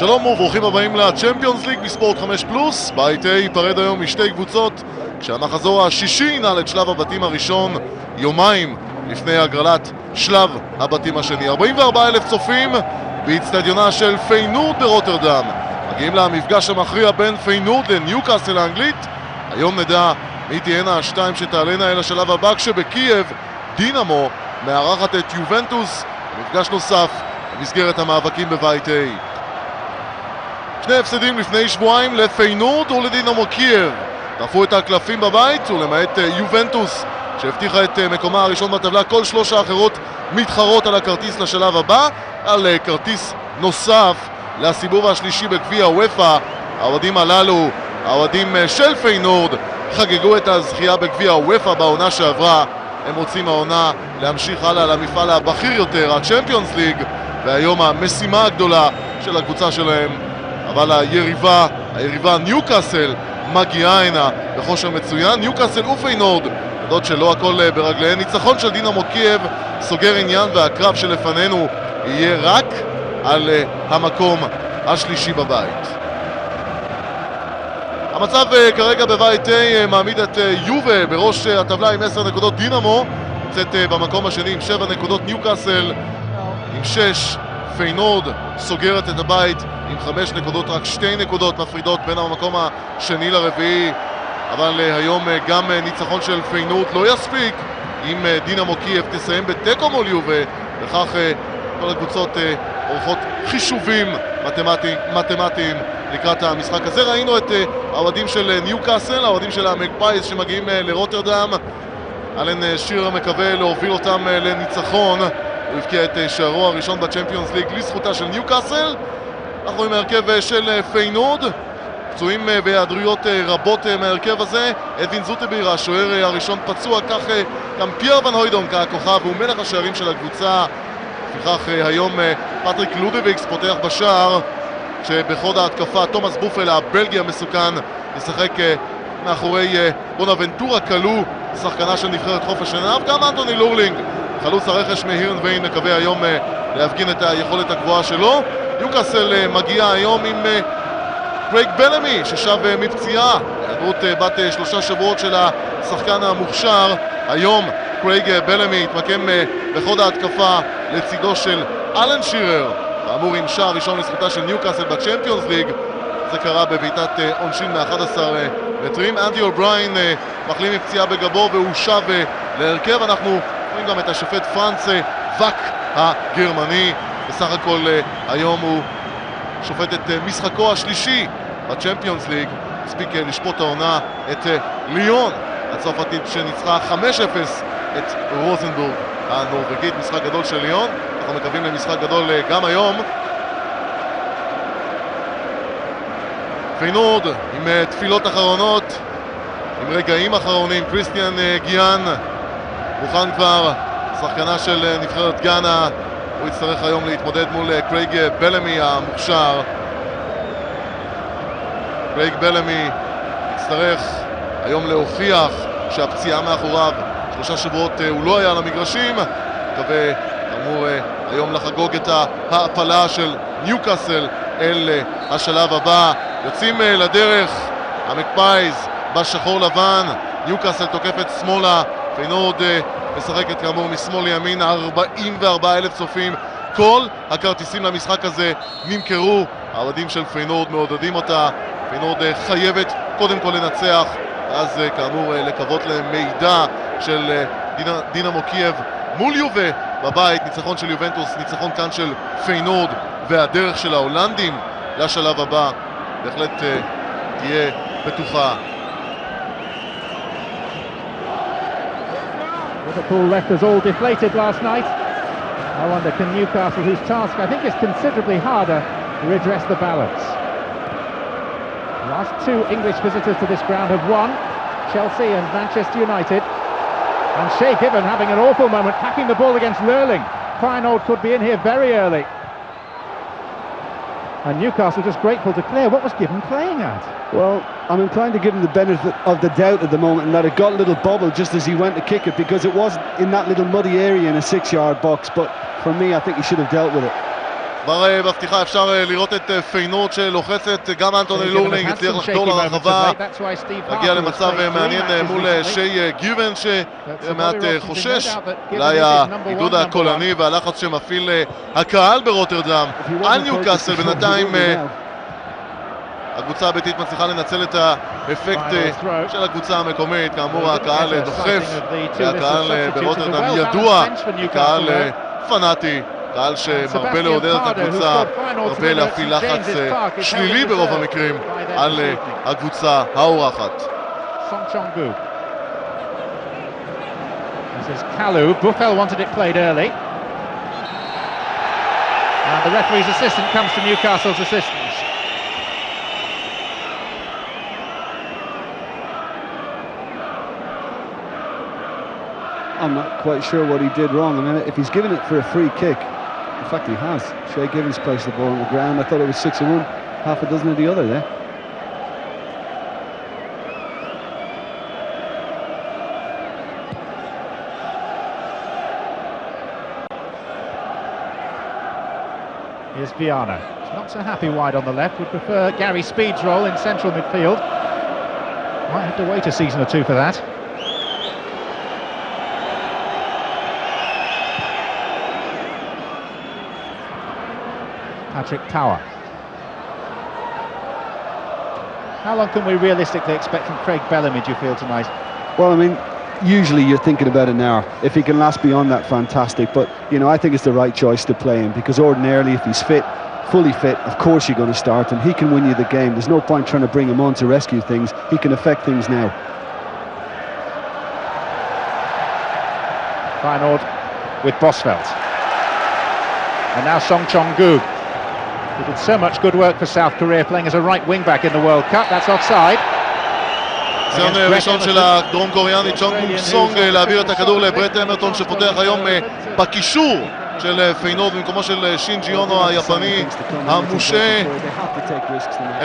שלום וברוכים הבאים לצ'מפיונס ליג בספורט 5 פלוס. בית A ייפרד היום משתי קבוצות, כשהמחזור השישי ינעל את שלב הבתים הראשון יומיים לפני הגרלת שלב הבתים השני. 44,000 צופים באצטדיונה של פיינורד ברוטרדם. מגיעים למפגש המכריע בין פיינורד לניוקאסל האנגלית. היום נדע מי תהיינה השתיים שתעלינה אל השלב הבא, כשבקייב דינמו מארחת את יובנטוס, מפגש נוסף במסגרת המאבקים בבית A. שני הפסדים לפני שבועיים לפיינורד ולדינמו קייב. טרפו את הקלפים בבית, ולמעט יובנטוס שהבטיחה את מקומה הראשון בטבלה, כל שלוש האחרות מתחרות על הכרטיס לשלב הבא, על כרטיס נוסף לסיבוב השלישי בגביע וופא. האוהדים הללו, האוהדים של פיינורד, חגגו את הזכייה בגביע וופא בעונה שעברה. הם רוצים העונה להמשיך הלאה למפעל הבכיר יותר, הצ'מפיונס ליג, והיום המשימה הגדולה של הקבוצה שלהם. אבל היריבה ניוקאסל מגיעה הנה בכושר מצוין. ניוקאסל ופיינורד יודעות שלא הכל ברגליהן. ניצחון של דינמו קייב סוגר עניין, והקרב שלפנינו יהיה רק על המקום השלישי בבית. המצב כרגע בבית A מעמיד את יובה בראש הטבלה עם 10 נקודות. דינמו נמצאת במקום השני עם 7 נקודות, ניוקאסל עם 6. פיינורד סוגרת את הבית עם 5 נקודות, רק 2 נקודות מפרידות בין המקום השני לרביעי. אבל היום גם ניצחון של פיינורד לא יספיק. אם דינמו קייב תסיים בתיקו מול יובה, וכך כל הקבוצות עורכות חישובים מתמטיים לקראת המשחק הזה. ראינו את האוהדים של ניוקאסל, האוהדים של המגפייז שמגיעים לרוטרדם. אלן שירר מקווה להוביל אותם לניצחון. הוא הבקיע את שערו הראשון בצ'מפיונס ליג לזכותה של ניוקאסל. אנחנו עם ההרכב של פיינורד, פצועים בהיעדרויות רבות מההרכב הזה. אדווין זוטביר השוער הראשון פצוע, כך גם פייר ון הוידונק הכוכב הוא מלך השערים של הקבוצה. לפיכך היום פטריק לודוויקס פותח בשער, שבחוד ההתקפה תומאס בופל הבלגי המסוכן ישחק מאחורי בונאבנטורה קלו, שחקנה של נבחרת חוף השנהב. גם אנטוני לורלינג, חלוץ הרכש מהירנביין, מקווה היום להפגין את היכולת הגבוהה שלו. ניוקאסל מגיע היום עם קרייג בלמי ששב מפציעה, היעדרות בת 3 שבועות של השחקן המוכשר. היום קרייג בלמי התמקם בחוד ההתקפה לצידו של אלן שירר, כאמור עם שער ראשון לזכותה של ניוקאסל בצ'מפיונס ליג. זה קרה בביתת עונשין מ-11 מטרים. אנדי אובריין מחלים מפציעה בגבו והוא שב להרכב. אנחנו רואים גם את השופט פרנץ וק הגרמני. בסך הכל היום הוא שופט את משחקו השלישי בצ'מפיונס ליג. הספיק לשפוט העונה את ליון הצרפתית שניצחה 5-0 את רוזנבורג הנורווגית. משחק גדול של ליון, אנחנו מקווים למשחק גדול גם היום. פיינורד עם תפילות אחרונות, עם רגעים אחרונים. קריסטיאן גיאן מוכן כבר, שחקנה של נבחרת גאנה. הוא יצטרך היום להתמודד מול קרייג בלמי המוכשר. קרייג בלמי יצטרך היום להוכיח שהפציעה מאחוריו. 3 שבועות הוא לא היה למגרשים. מקווה אמור היום לחגוג את ההעפלה של ניוקאסל אל השלב הבא. יוצאים לדרך המגפייז בשחור לבן. ניוקאסל תוקפת שמאלה, פיינורד משחקת כאמור משמאל לימין. 44,000 צופים, כל הכרטיסים למשחק הזה נמכרו. האוהדים של פיינורד מעודדים אותה. פיינורד חייבת קודם כל לנצח, אז כאמור לקוות למידע של דינמו קייב מול יובה בבית. ניצחון של יובנטוס, ניצחון כאן של פיינורד, והדרך של ההולנדים לשלב הבא בהחלט תהיה בטוחה. Liverpool left us all deflated last night. I wonder, can Newcastle, whose task I think is considerably harder, redress the balance? The last 2 English visitors to this ground have won, Chelsea and Manchester United. And Shea Given having an awful moment, hacking the ball against Lurling. Feyenoord could be in here very early. And Newcastle just grateful to clear. What was Given playing at? Well, I'm inclined to give him the benefit of the doubt at the moment, and that it got a little bubble just as he went to kick it, because it was in that little muddy area in a 6-yard box. But for me, I think he should have dealt with it. כבר בפתיחה אפשר לראות את פיינורד שלוחצת, גם אנטוני לורלינג הצליח לחדור לרחבה, להגיע למצב מעניין מול שי גיוון שמעט חושש, אולי העידוד הקולני והלחץ שמפעיל הקהל ברוטרדם על ניוקאסל. בינתיים הקבוצה הביתית מצליחה לנצל את האפקט של הקבוצה המקומית, כאמור הקהל דוחף, והקהל ברוטרדם ידוע קהל פנאטי, קהל שמרבה לעודד את הקבוצה, מרבה להפעיל לחץ שלילי ברוב המקרים על הקבוצה האורחת. This is Kalu. Buffel wanted it played early. And the referee's assistant comes to Newcastle's assistance. I'm not quite sure what he did wrong. I mean, if he's given it for a free kick, in fact he has. Shay Given's placed the ball on the ground. I thought it was 6 of one, half a dozen of the other there. Here's Viana. He's not so happy wide on the left. Would prefer Gary Speed's role in central midfield. Might have to wait a season or two for that. Patrick Tower. How long can we realistically expect from Craig Bellamy, do you feel, tonight? Well, I mean, usually you're thinking about an hour. If he can last beyond that, fantastic. But, you know, I think it's the right choice to play him, because ordinarily, if he's fit, fully fit, of course you're going to start him. He can win you the game. There's no point trying to bring him on to rescue things. He can affect things now. Feyenoord with Bosveld. And now Song Chong-gu. He did so much good work for South Korea playing as a right wing-back in the World Cup. That's offside. ניסיון ראשון של הדרום קוריאני צ'ונג גוק סונג להעביר את הכדור לברט אמרטון שפותח היום בקישור של פיינורד במקומו של שינג'י אונו היפני המושה.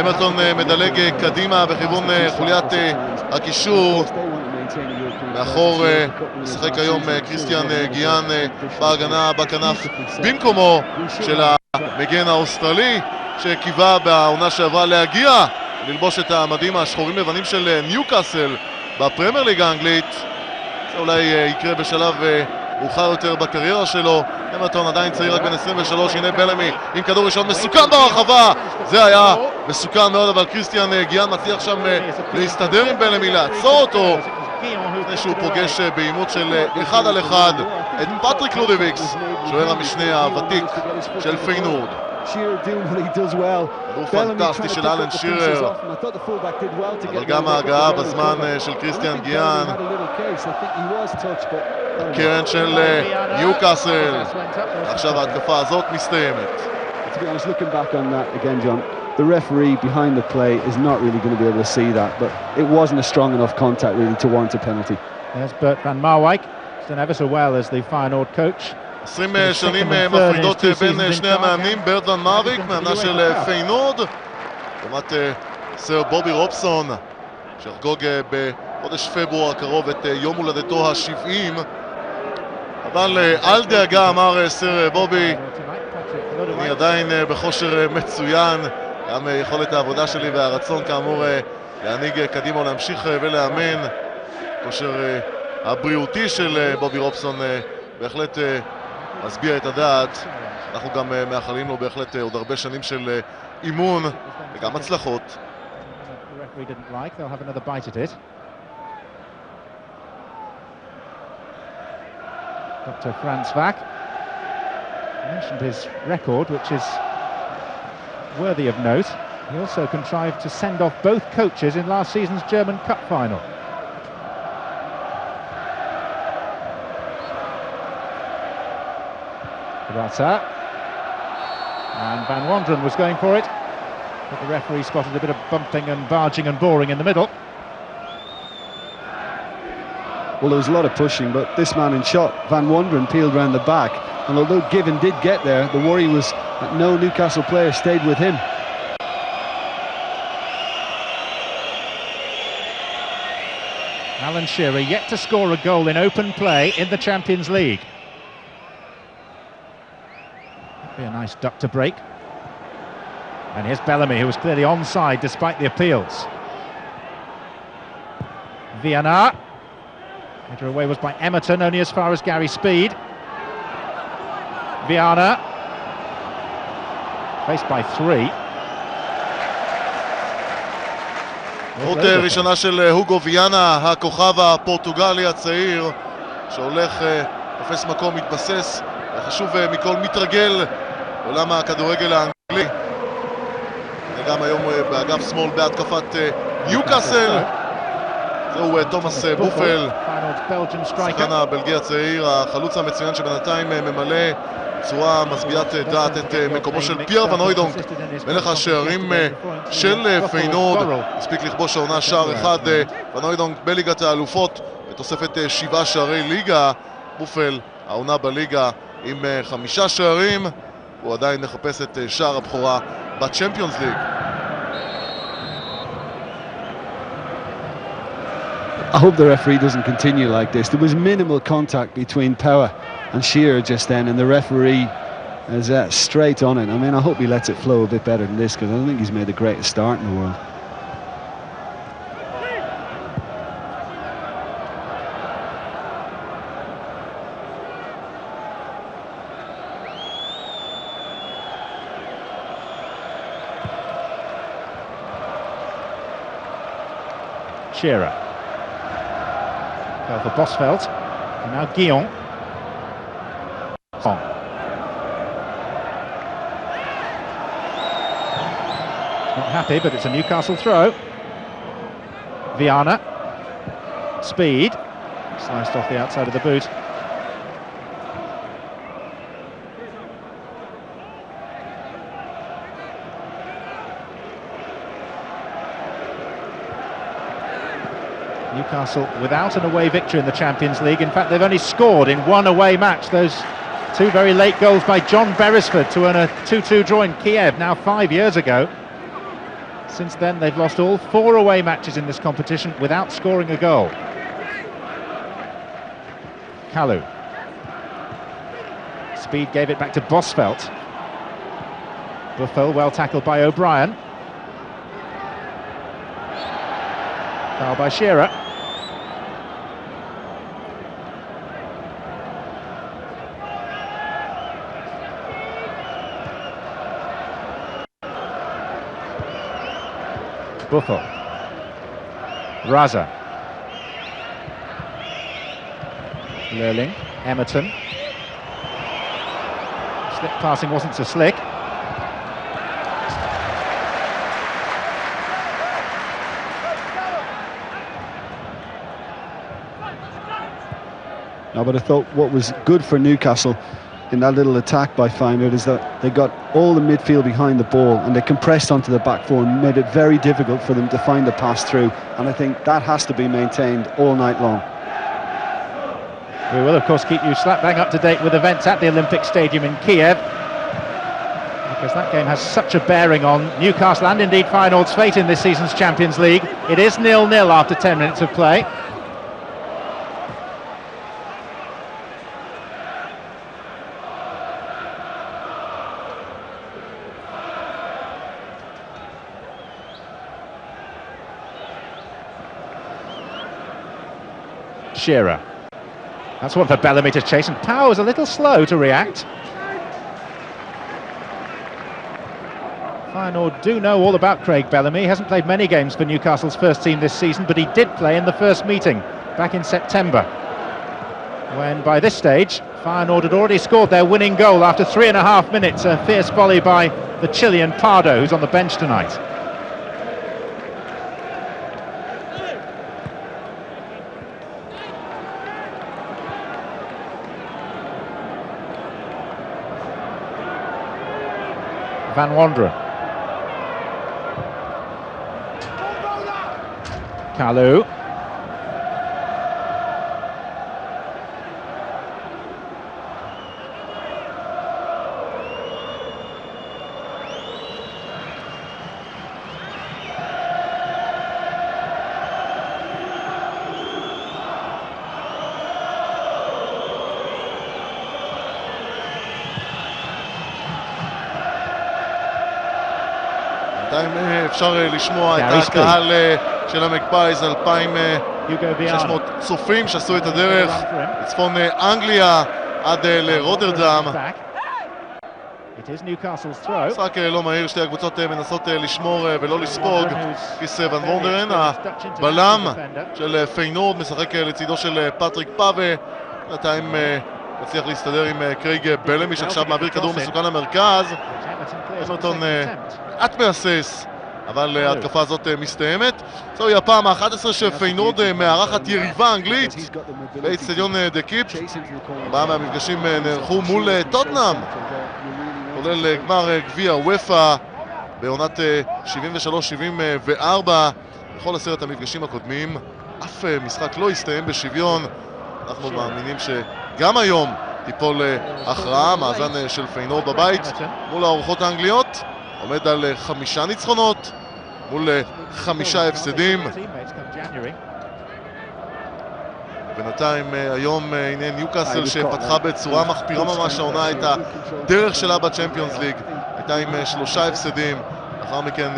אמרטון מדלג קדימה בכיוון חוליית הקישור, מאחור משחק היום קריסטיאן גיאן בהגנה בכנף במקומו של המגן האוסטרלי שקיווה בעונה שעברה להגיע ללבוש את המדים השחורים לבנים של ניוקאסל בפרמייר ליג האנגלית. זה אולי יקרה בשלב מאוחר יותר בקריירה שלו. אמרטון עדיין צעיר, רק בן 23. הנה בלמי עם כדור ראשון מסוכן ברחבה, זה היה מסוכן מאוד, אבל קריסטיאן גיאן מצליח שם להסתדר עם בלמי, לעצור אותו לפני שהוא פוגש באימות של 1 על 1 את פטריק לודוויקס, שוער המשנה הוותיק של פיינורד. כדור פנטסטי של אלן שירר, אבל גם ההגעה בזמן של קריסטיאן גיאן. הקרן של ניוקאסל, עכשיו ההתקפה הזאת מסתיימת. The referee behind the play is not really going to be able to see that, but it wasn't a strong enough contact really to warrant a penalty. There's Bert van Marwijk, he's done ever so well as the Feyenoord coach. 20 שנים מפרידות בין שני המאמנים. ברט ון מרוויק, מאמנה של פיינורד, לעומת סר בובי רובסון, שיחגוג בחודש פברואר הקרוב את יום הולדתו ה-70. אבל אל דאגה, אמר סר בובי, אני עדיין בכושר מצוין, גם יכולת העבודה שלי והרצון כאמור להנהיג קדימה ולהמשיך ולאמן. כושר הבריאותי של בובי רובסון בהחלט משביע את הדעת. אנחנו גם מאחלים לו בהחלט עוד הרבה שנים של אימון וגם הצלחות. Dr. Franz Vack mentioned his record, which is worthy of note. He also contrived to send off both coaches in last season's German Cup final. Rata. And Van Wonderen was going for it, but the referee spotted a bit of bumping and barging and boring in the middle. Well, there was a lot of pushing, but this man in shot, Van Wonderen, peeled round the back. And although Given did get there, the worry was that no Newcastle player stayed with him. Alan Shearer yet to score a goal in open play in the Champions League. Be a nice duck to break. And here's Bellamy, who was clearly onside despite the appeals. Viana. Header away was by Emerton, only as far as Gary Speed. Viana. Faced by three. טעות ראשונה של הוגו ויאנה, הכוכב הפורטוגלי הצעיר שהולך, תופס מקום, מתבסס, וחשוב מכל מתרגל עולם הכדורגל האנגלי. וגם היום באגף שמאל בהתקפת ניוקאסל. זהו תומאס בופל, שחקן הבלגי הצעיר, החלוץ המצוין שבינתיים ממלא בצורה משביעת דעת את מקומו של פייר ון הוידונק, מלך השערים של פיינורד. הספיק לכבוש העונה שער אחד, ון הוידונק בליגת האלופות בתוספת 7 שערי ליגה. בופל העונה בליגה עם 5 שערים, הוא עדיין מחפש את שער הבכורה בצ'מפיונס ליג. I hope the referee doesn't continue like this. There was minimal contact between Power and Shearer just then, and the referee is straight on it. I mean, I hope he lets it flow a bit better than this, because I don't think he's made the greatest start in the world. Shearer. Fell for Bosveld, and now Guillon. Hong. Not happy, but it's a Newcastle throw. Viana. Speed. Sliced off the outside of the boot. Newcastle without an away victory in the Champions League. In fact, they've only scored in one away match. Those two very late goals by John Beresford to earn a 2-2 draw in Kiev now 5 years ago. Since then, they've lost all 4 away matches in this competition without scoring a goal. Kalu. Speed gave it back to Bosveld. Buffel well tackled by O'Brien. Foul by Shearer. Buffel. Raza. Lurling. Emerton. Slip passing wasn't so slick. No, but I thought what was good for Newcastle in that little attack by Feyenoord is that they got all the midfield behind the ball and they compressed onto the back four and made it very difficult for them to find the pass through, and I think that has to be maintained all night long. We will of course keep you slap bang up to date with events at the Olympic Stadium in Kiev, because that game has such a bearing on Newcastle and indeed Feyenoord's fate in this season's Champions League. It is 0-0 after 10 minutes of play. Shearer. That's one for Bellamy to chase, and Power was a little slow to react. Feyenoord do know all about Craig Bellamy. He hasn't played many games for Newcastle's first team this season, but he did play in the first meeting back in September, when by this stage Feyenoord had already scored their winning goal after 3.5 minutes, a fierce volley by the Chilean Pardo, who's on the bench tonight. Van Wanderen. Kalu. בינתיים אפשר לשמוע את גארי ספיד. הקהל של המגפייז, 2,600 Hugo Viana. צופים שעשו את הדרך מצפון אנגליה עד לרוטרדם. It is Newcastle's throw. משחק לא מהיר, שתי הקבוצות מנסות לשמור ולא לספוג. קריס ון וונדרן, הבלם של פיינורד, משחק לצידו של פטריק פאבה. בינתיים מצליח להסתדר עם קרייג בלמי שעכשיו מעביר כדור מסוכן למרכז. אמרטון מעט מהסס, אבל ההתקפה הזאת מסתיימת. זוהי הפעם ה-11 שפיינורד מארחת יריבה אנגלית באצטדיון דה קיפ. 4 מהמפגשים נערכו מול טוטנהאם, כולל גמר גביע וופא בעונת 73-74. בכל 10 המפגשים הקודמים אף משחק לא הסתיים בשוויון. אנחנו מאמינים שגם היום תיפול הכרעה. מאזן של פיינורד בבית מול האורחות האנגליות עומד על 5 ניצחונות מול 5 הפסדים. בינתיים היום הנה ניוקאסל שפתחה בצורה מחפירה ממש העונה את הדרך שלה בצ'מפיונס ליג. הייתה עם 3 הפסדים, לאחר מכן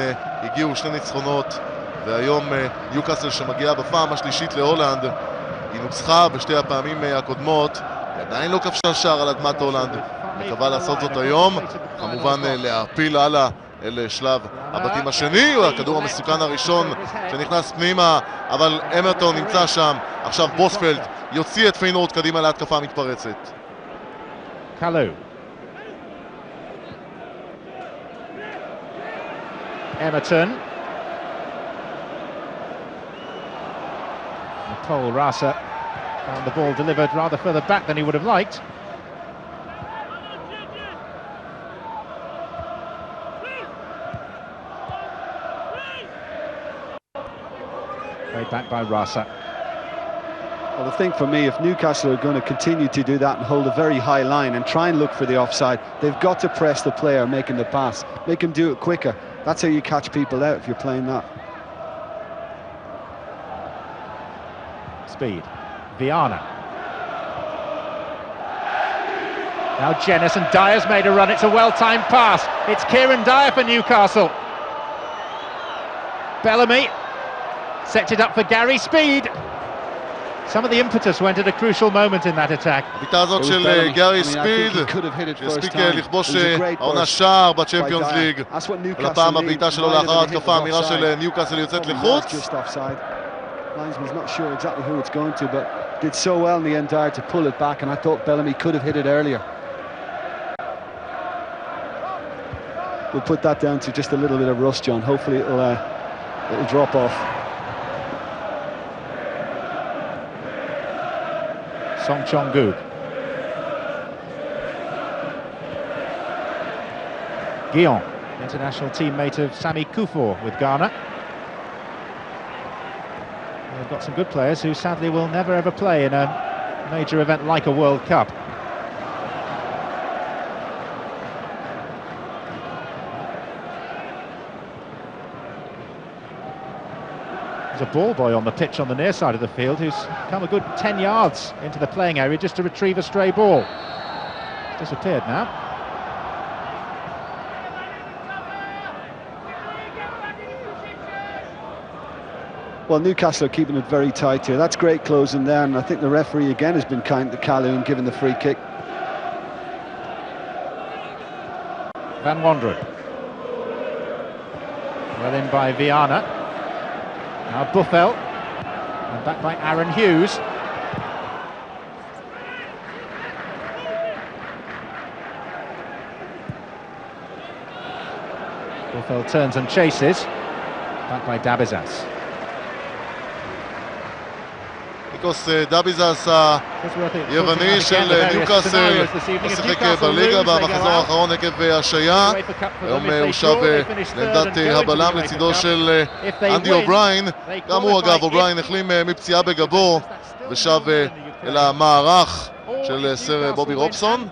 הגיעו 2 ניצחונות, והיום ניוקאסל שמגיעה בפעם השלישית להולנד. היא נוצחה בשתי הפעמים הקודמות, עדיין לא כבשה שער על אדמת הולנד, מקווה לעשות זאת היום, כמובן להעפיל הלאה אל שלב הבתים השני. הכדור המסוכן הראשון שנכנס פנימה, אבל אמרטון נמצא שם. עכשיו בוספלד יוציא את פיינורד קדימה להתקפה המתפרצת. קלו. אמרטון. Nicole Rasa found the ball delivered rather further back than he would have liked. Played back by Rasa. Well, the thing for me, if Newcastle are going to continue to do that and hold a very high line and try and look for the offside, they've got to press the player making the pass, make him do it quicker. That's how you catch people out if you're playing that. Speed. Viana. Now Jenas, and Dyer's made a run. It's a well-timed pass. It's Kieran Dyer for Newcastle. Bellamy sets it up for Gary Speed. Some of the impetus went at a crucial moment in that attack. הביטה הזאת של גארי ספיד שהספיק לכבוש העונה שער בצ'מפיונס ליג, ולפעם הביטה שלו לאחר התקפה אמירה של ניוקאסל יוצאת לחוץ. Linesman's not sure exactly who it's going to, but did so well in the end Dyer to pull it back, and I thought Bellamy could have hit it earlier. We'll put that down to just a little bit of rust, John. Hopefully it'll drop off. Song Chong-gu. Guillon, international teammate of Sami Kufor with Ghana. They've got some good players who sadly will never ever play in a major event like a World Cup. There's a ball boy on the pitch on the near side of the field who's come a good 10 yards into the playing area just to retrieve a stray ball. It's disappeared now. Well, Newcastle are keeping it very tight here. That's great closing there, and I think the referee again has been kind to Kalu and given the free kick. Van Wonderen. Well in by Viana. Now Buffel. And back by Aaron Hughes. Buffel turns and chases. Back by Dabizas. ניקוס דאביזס היווני של ניוקאסל משחק בליגה במחזור האחרון עקב השעיה. היום הוא שב לעמדת הבלם לצידו של אנדי אובריין. גם הוא אגב, אובריין החלים מפציעה בגבו ושב אל המערך של סר בובי רובסון.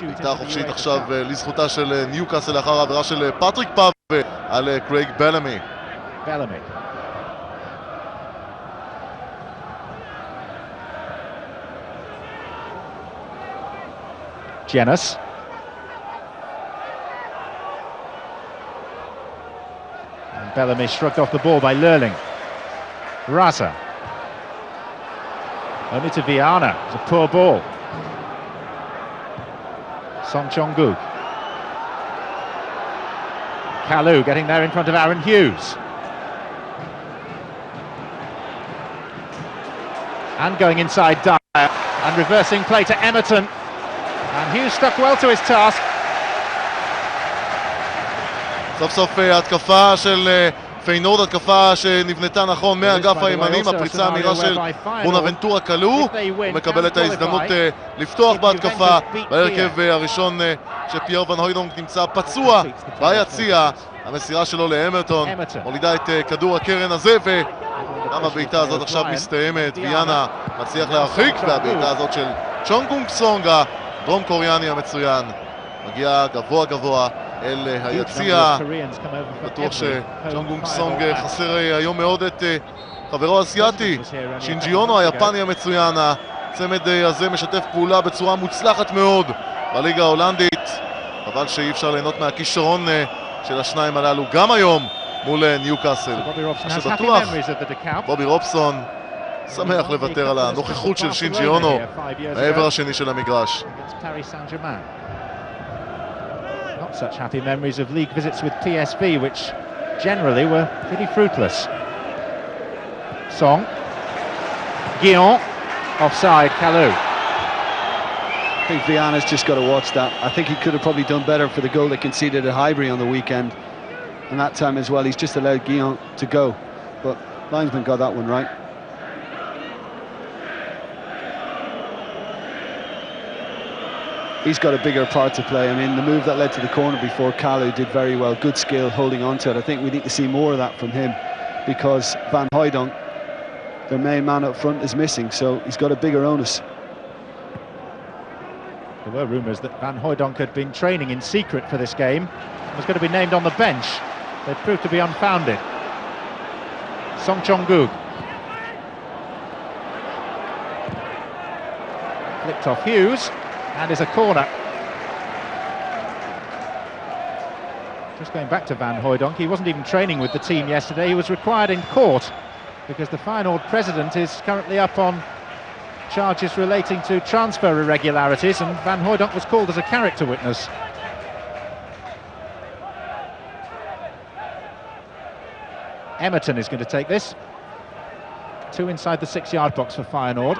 הייתה חופשית עכשיו לזכותה של ניוקאסל לאחר העבירה של פטריק פאבה על קרייג בלמי. Jenas. Bellamy shrugged off the ball by Lurling. Rasa. Only to Viana. It's a poor ball. Song Chong-guk. Kalou getting there in front of Aaron Hughes. And going inside Dyer. And reversing play to Emerton. And Hughes stuck well to his task. סוף סוף התקפה של פיינורד, התקפה שנבנתה נכון מהאגף הימני, הפריצה המהירה של בונאבנטורה קלו, הוא מקבל את ההזדמנות לפתוח בהתקפה בהרכב הראשון שפייר ון הוידונג נמצא פצוע ביציע, המסירה שלו לאמרטון מולידה את כדור הקרן הזה, וגם הבעיטה הזאת עכשיו מסתיימת. ויאנה מצליח להרחיק, והבעיטה הזאת של צ'ונגונג סונג הדרום קוריאני המצוין מגיע גבוה גבוה אל היציע. בטוח שצ'ונגונג סונג חסר היום מאוד את חברו האסייתי שינג'י אונו היפני המצוין. הצמד הזה משתף פעולה בצורה מוצלחת מאוד בליגה ההולנדית, אבל שאי אפשר ליהנות מהכישרון של השניים הללו גם היום מול ניוקאסל. שבטוח בובי רובסון שמח לוותר על הנוכחות של שינג'י אונו בעבר השני של המגרש. Not such happy memories of league visits with PSV, which generally were pretty fruitless. Song. Guillon. Offside, Kalou. I think Viana's just got to watch that. I think he could have probably done better for the goal they conceded at Highbury on the weekend. And that time as well, he's just allowed Guillon to go. But linesman got that one right. He's got a bigger part to play. I mean, the move that led to the corner before, Kalou did very well. Good skill holding on to it. I think we need to see more of that from him, because Van Hooijdonk, their main man up front, is missing, so he's got a bigger onus. There were rumours that Van Hooijdonk had been training in secret for this game and was going to be named on the bench. They proved to be unfounded. Song Chong-guk. Flicked off Hughes. And is a corner. Just going back to Van Hooijdonk, he wasn't even training with the team yesterday. He was required in court because the Feyenoord president is currently up on charges relating to transfer irregularities, and Van Hooijdonk was called as a character witness. Emerton is going to take this. Two inside the 6-yard box for Feyenoord.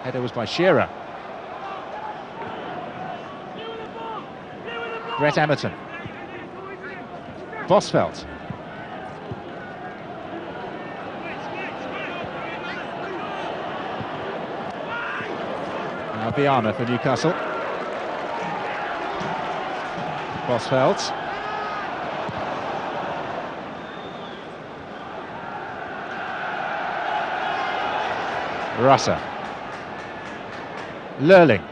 Header was by Shearer. Brett Emerton. Bosvelt. Now Viana for Newcastle. Bosvelt. Rasa. Lurling.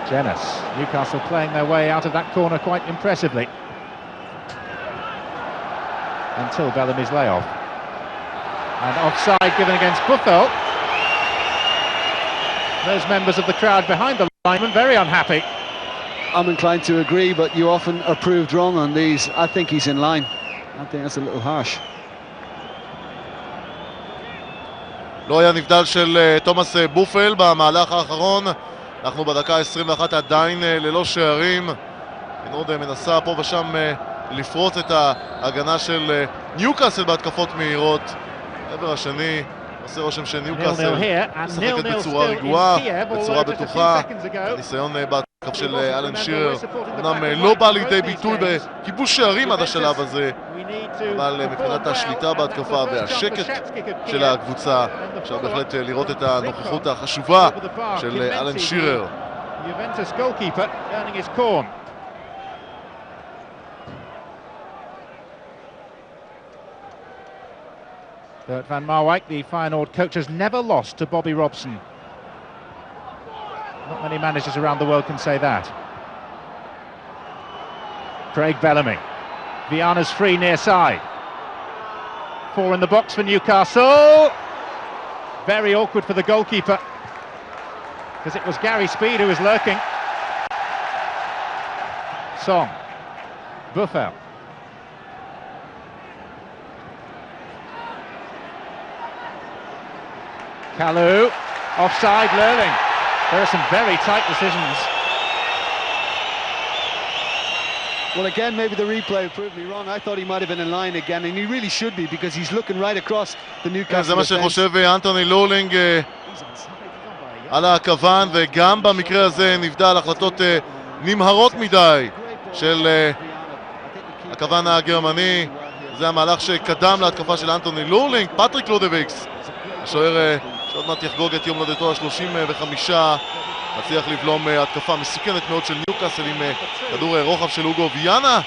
Jenas. Newcastle playing their way out of that corner quite impressively. Until Bellamy's layoff. And offside given against Buffel. Those members of the crowd behind the lineman very unhappy. I'm inclined to agree, but you often are proved wrong on these. I think he's in line. I think that's a little harsh. לא היה נבדל של תומאס בופל במהלך האחרון. אנחנו בדקה 21 עדיין ללא שערים. פיינורד מנסה פה ושם לפרוץ את ההגנה של ניוקאסל בהתקפות מהירות. בעבר השני עושה רושם שניוקאסל משחקת בצורה רגועה, בצורה בטוחה. הניסיון בהתקפה של אלן שירר אמנם לא בא לידי ביטוי בכיבוש שערים עד השלב הזה, אבל מבחינת השליטה בהתקפה והשקט של הקבוצה אפשר בהחלט לראות את הנוכחות החשובה של אלן שירר. Bert van Marwijk, the Feyenoord coach, has never lost to Bobby Robson. Not many managers around the world can say that. Craig Bellamy. Viana's free near side. 4 in the box for Newcastle. Very awkward for the goalkeeper, because it was Gary Speed who was lurking. Song. Buffel. Kalou. Offside, Lurling. There are some very tight decisions. Well, again, maybe the replay proved me wrong. I thought he might have been in line again, and he really should be, because he's looking right across the Newcastle זה מה defense. שחושב אנטוני לורלינג על הכוון, וגם במקרה הזה נבדל החלטות נמהרות מדי של הכוון הגרמני. זה המהלך שקדם להתקפה של אנטוני לורלינג. פטריק לודוויקס, השוער שעוד מעט יחגוג את יום הולדתו ה-35, מצליח לבלום התקפה מסוכנת מאוד של ניוקאסל עם כדור רוחב של אוגו ויאנה.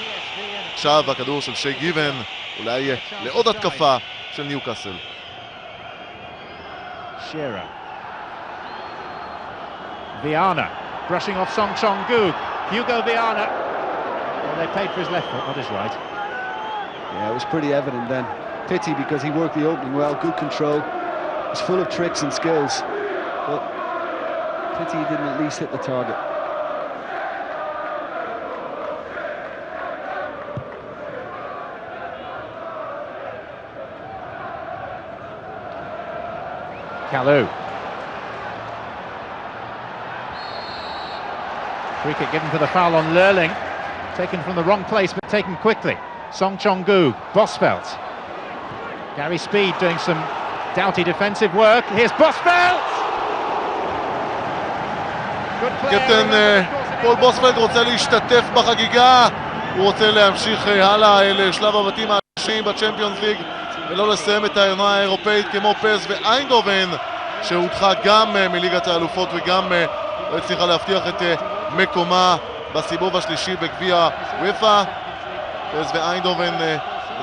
עכשיו הכדור של שי גיבן, אולי לעוד התקפה של ניוקאסל. Shearer. Viana brushing off Song Chong-gu. Hugo Viana. Well, they paid for his left foot, not his right. Yeah, it was pretty evident then. Pity, because he worked the opening well, good control. He's full of tricks and skills. But pity he didn't at least hit the target. Kalou. Free kick given for the foul on Lurling. Taken from the wrong place, but taken quickly. Song Chong-gu, Bosvelt. Gary Speed doing some doughty defensive work. Here's Bosvelt! Good play. קפטן פול בוספלד רוצה להשתתף בחגיגה. הוא רוצה להמשיך הלאה לשלב הבתים השניים בצ'מפיונס ליג, ולא לסיים את העונה האירופאית כמו פס ואיינדובן, שהודחה גם מליגת האלופות וגם לא הצליחה להבטיח את מקומה בסיבוב השלישי בגביע וופא. פס ואיינדובן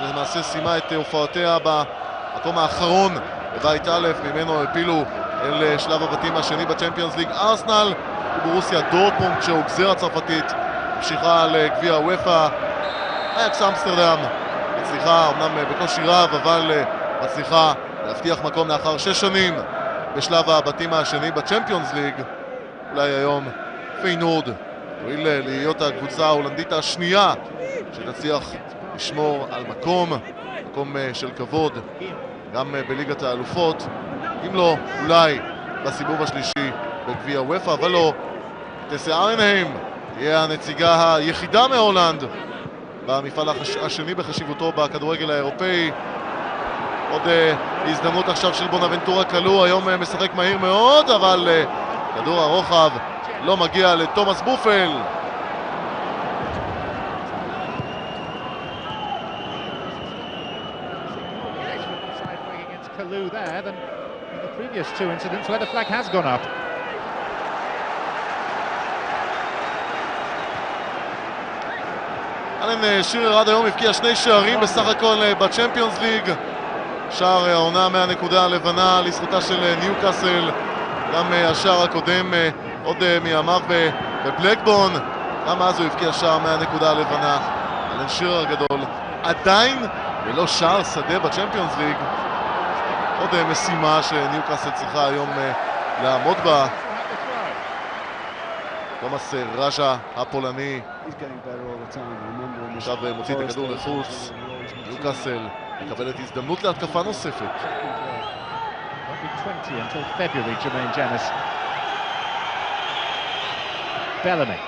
למעשה סיימה את הופעותיה במקום האחרון בבית א', ממנו הפילו אל שלב הבתים השני בצ'מפיונס ליג ארסנל, וברוסיה דורטמונד שהוגזר הצרפתית המשיכה לגביע וופא. אייקס אמסטרדם מצליחה, אמנם בקושי רב, אבל מצליחה להבטיח מקום לאחר 6 שנים בשלב הבתים השני בצ'מפיונס ליג. אולי היום פיינורד תוביל להיות הקבוצה ההולנדית השנייה שתצליח לשמור על מקום של כבוד גם בליגת האלופות, אם לא אולי בסיבוב השלישי בגביע וופא. אבל לא, טסה ארנהיים תהיה הנציגה היחידה מהולנד במפעל השני בחשיבותו בכדורגל האירופאי. עוד הזדמנות עכשיו של בונאבנטורה קלו, היום משחק מהיר מאוד, אבל כדור הרוחב לא מגיע לתומאס בופל. Kalou there than the previous two incidents where the flag has gone up. אלן שירר עד היום הבקיע 2 שערים בסך הכל בצ'מפיונס ליג. שער העונה מהנקודה הלבנה לזכותה של ניוקאסל, גם השער הקודם עוד מימיו בבלקבורן, גם אז הוא הבקיע שער מהנקודה הלבנה. אלן שירר הגדול עדיין ללא שער שדה בצ'מפיונס ליג, עוד משימה שניוקאסל צריכה היום לעמוד בה. תומאס רג'ה הפולני עכשיו מוציא את הכדור לחוץ. ניוקאסל מקבלת הזדמנות להתקפה נוספת. Bellamy.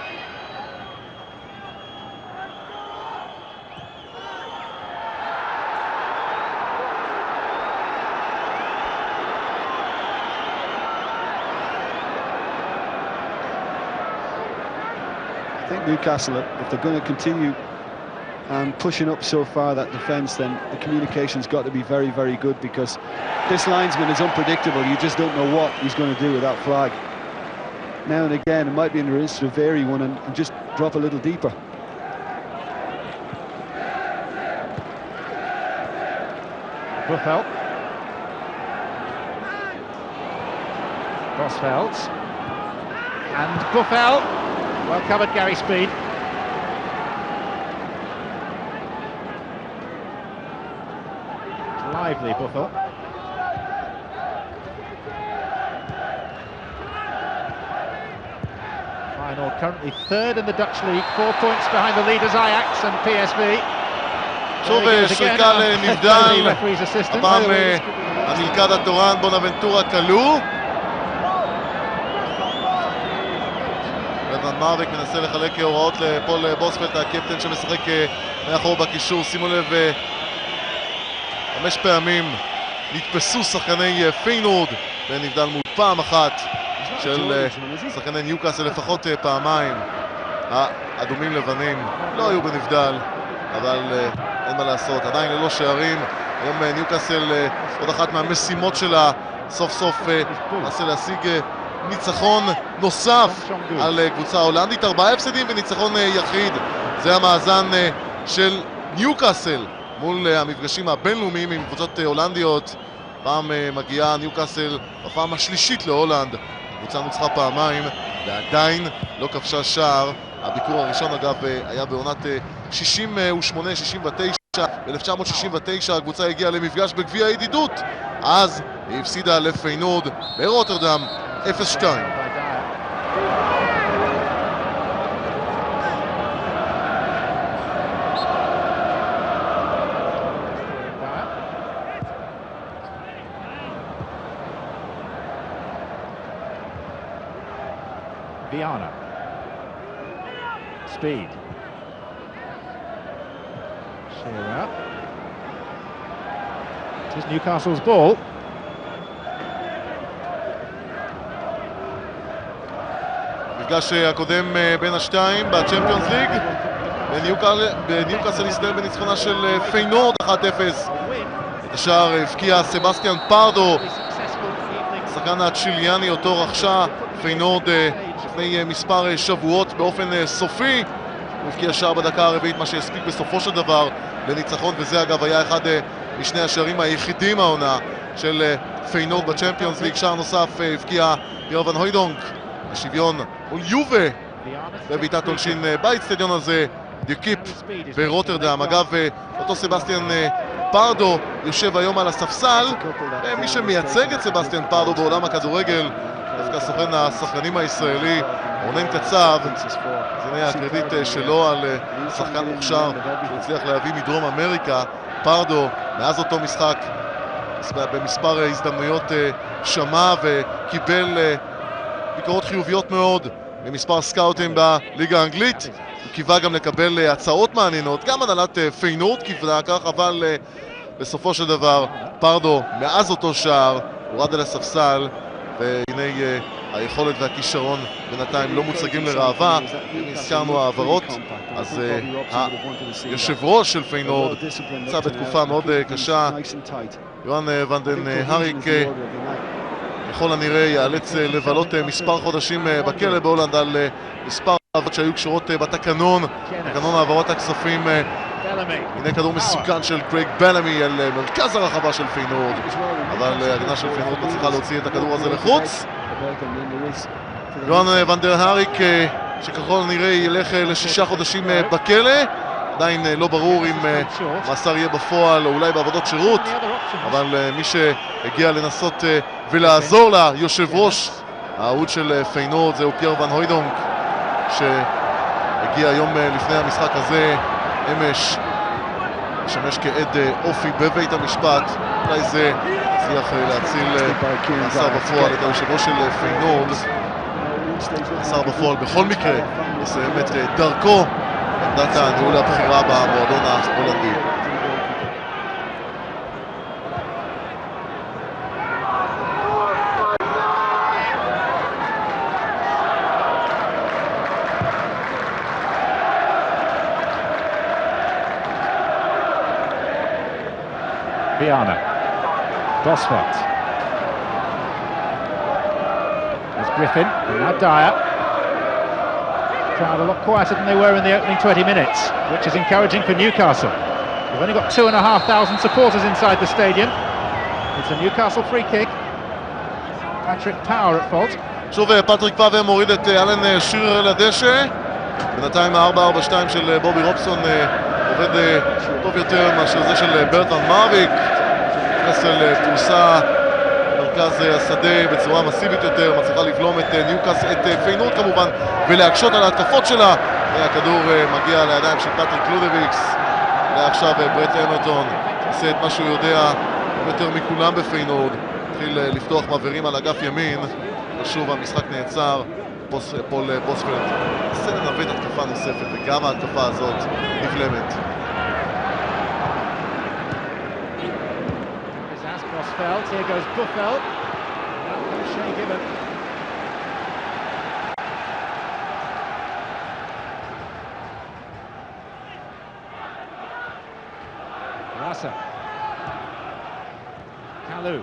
I think Newcastle, if they're going to continue pushing up so far that defence, then the communication's got to be very, very good, because this linesman is unpredictable. You just don't know what he's going to do with that flag. Now and again, it might be in the interest to vary one and just drop a little deeper. Buffel. Bosvelt. And Buffel. Well covered, Gary Speed. Lively, Buffel. Feyenoord currently third in the Dutch league, 4 points behind the leaders Ajax and PSV. שוב שריקה לנבדל, הפעם הנלכד התורן בונאבנטורה כלוא. ברטרנד מרוויק מנסה לחלק הוראות לפול בוספלט, הקפטן שמשחק מאחור בקישור. שימו לב, 5 פעמים נתפסו שחקני פיינורד ונבדל מול פעם אחת של שחקני ניוקאסל, לפחות פעמיים. האדומים לבנים לא היו בנבדל, אבל אין מה לעשות, עדיין ללא שערים. היום ניוקאסל, עוד אחת מהמשימות שלה, סוף סוף מנסה להשיג ניצחון נוסף על קבוצה הולנדית. 4 הפסדים וניצחון יחיד, זה המאזן של ניוקאסל מול המפגשים הבינלאומיים עם קבוצות הולנדיות. פעם מגיעה ניוקאסל בפעם השלישית להולנד, קבוצה נוצחה פעמיים ועדיין לא כבשה שער. הביקור הראשון אגב היה בעונת 68-69, ב-1969 הקבוצה הגיעה למפגש בגביע הידידות, אז היא הפסידה לפיינורד ברוטרדם 0-2. Viana. Speed. Shearer. It is Newcastle's ball. המפגש הקודם בין השתיים בצ'מפיונס ליג, בניוקאסל הסתיים בניצחונה של פיינורד 1-0. את השער הבקיע סבסטיאן פארדו, השחקן הצ'יליאני אותו רכשה פיינורד לפני מספר שבועות באופן סופי. הוא הבקיע שער בדקה הרביעית, מה שהספיק בסופו של דבר לניצחון, וזה אגב היה אחד משני השערים היחידים העונה של פיינורד בצ'מפיונס ליג. שער נוסף הבקיע פייר ון הוידונק בשוויון מול יובה בביתת עונשין באצטדיון הזה, דיקיפ ברוטרדם. אגב, אותו סבסטיאן פארדו יושב היום על הספסל, ומי שמייצג את סבסטיאן פארדו בעולם הכדורגל דווקא סוכן השחקנים הישראלי רונן קצב. זה נהיה הקרדיט שלו על שחקן מוכשר שהצליח להביא מדרום אמריקה. פארדו מאז אותו משחק במספר הזדמנויות שמע וקיבל ביקורות חיוביות מאוד ממספר סקאוטים בליגה האנגלית. הוא קיווה גם לקבל הצעות מעניינות, גם הנהלת פיינורד קיווה כך, אבל בסופו של דבר פארדו מאז אותו שער הורד על הספסל, והנה היכולת והכישרון בינתיים לא מוצגים לראווה. אם הזכרנו העברות, אז היושב ראש של פיינורד נמצא בתקופה מאוד קשה. יוהאן ונדן האריק ככל הנראה ייאלץ לבלות מספר חודשים בכלא בהולנד על מספר העברות שהיו קשורות בתקנון, תקנון העברות הכספים. הנה כדור מסוכן של קרייג בלמי אל מרכז הרחבה של פיינורד, אבל ההגנה של פיינורד מצליחה להוציא את הכדור הזה לחוץ. יוהאן ונדן האריק שככל הנראה ילך ל6 חודשים בכלא, עדיין לא ברור אם מאסר יהיה בפועל או אולי בעבודות שירות, אבל מי שהגיע לנסות ולעזור ליושב ראש האהוד של פיינורד זהו פייר ון הוידונק, שהגיע היום לפני המשחק הזה אמש לשמש כעד אופי בבית המשפט. אולי זה הצליח להציל מאסר בפועל את היושב ראש של פיינורד. מאסר בפועל בכל מקרה יסיים את דרכו עמדת הניהול הבחירה במועדון ההולנדי. Viana. Bosphart. There's Griffin, and now Dyer. Crowd a lot quieter than they were in the opening 20 minutes, which is encouraging for Newcastle. They've only got 2,500 supporters inside the stadium. It's a Newcastle free kick. Patrick Power at fault. שוב פטריק פאבר מוריד את אלן שירר לדשא. בינתיים ה-4-4-2 של בובי רובסון עובד טוב יותר מאשר זה של ברטרנד מרוויק. ניוקאסל פרוסה במרכז השדה בצורה מסיבית יותר, מצליחה לבלום את ניוקאסל, את פיינורד כמובן, ולהקשות על ההתקפות שלה. והכדור מגיע לידיים של פטריק לודוויקס. ועכשיו ברט אמרטון עושה את מה שהוא יודע יותר מכולם בפיינורד, התחיל לפתוח מעברים על אגף ימין, ושוב המשחק נעצר. פול בוספלד עושה לנווט התקפה נוספת, וגם ההתקפה הזאת נבלמת. Here goes Buffeld. Shea Gibbon. Rasa. Kalou.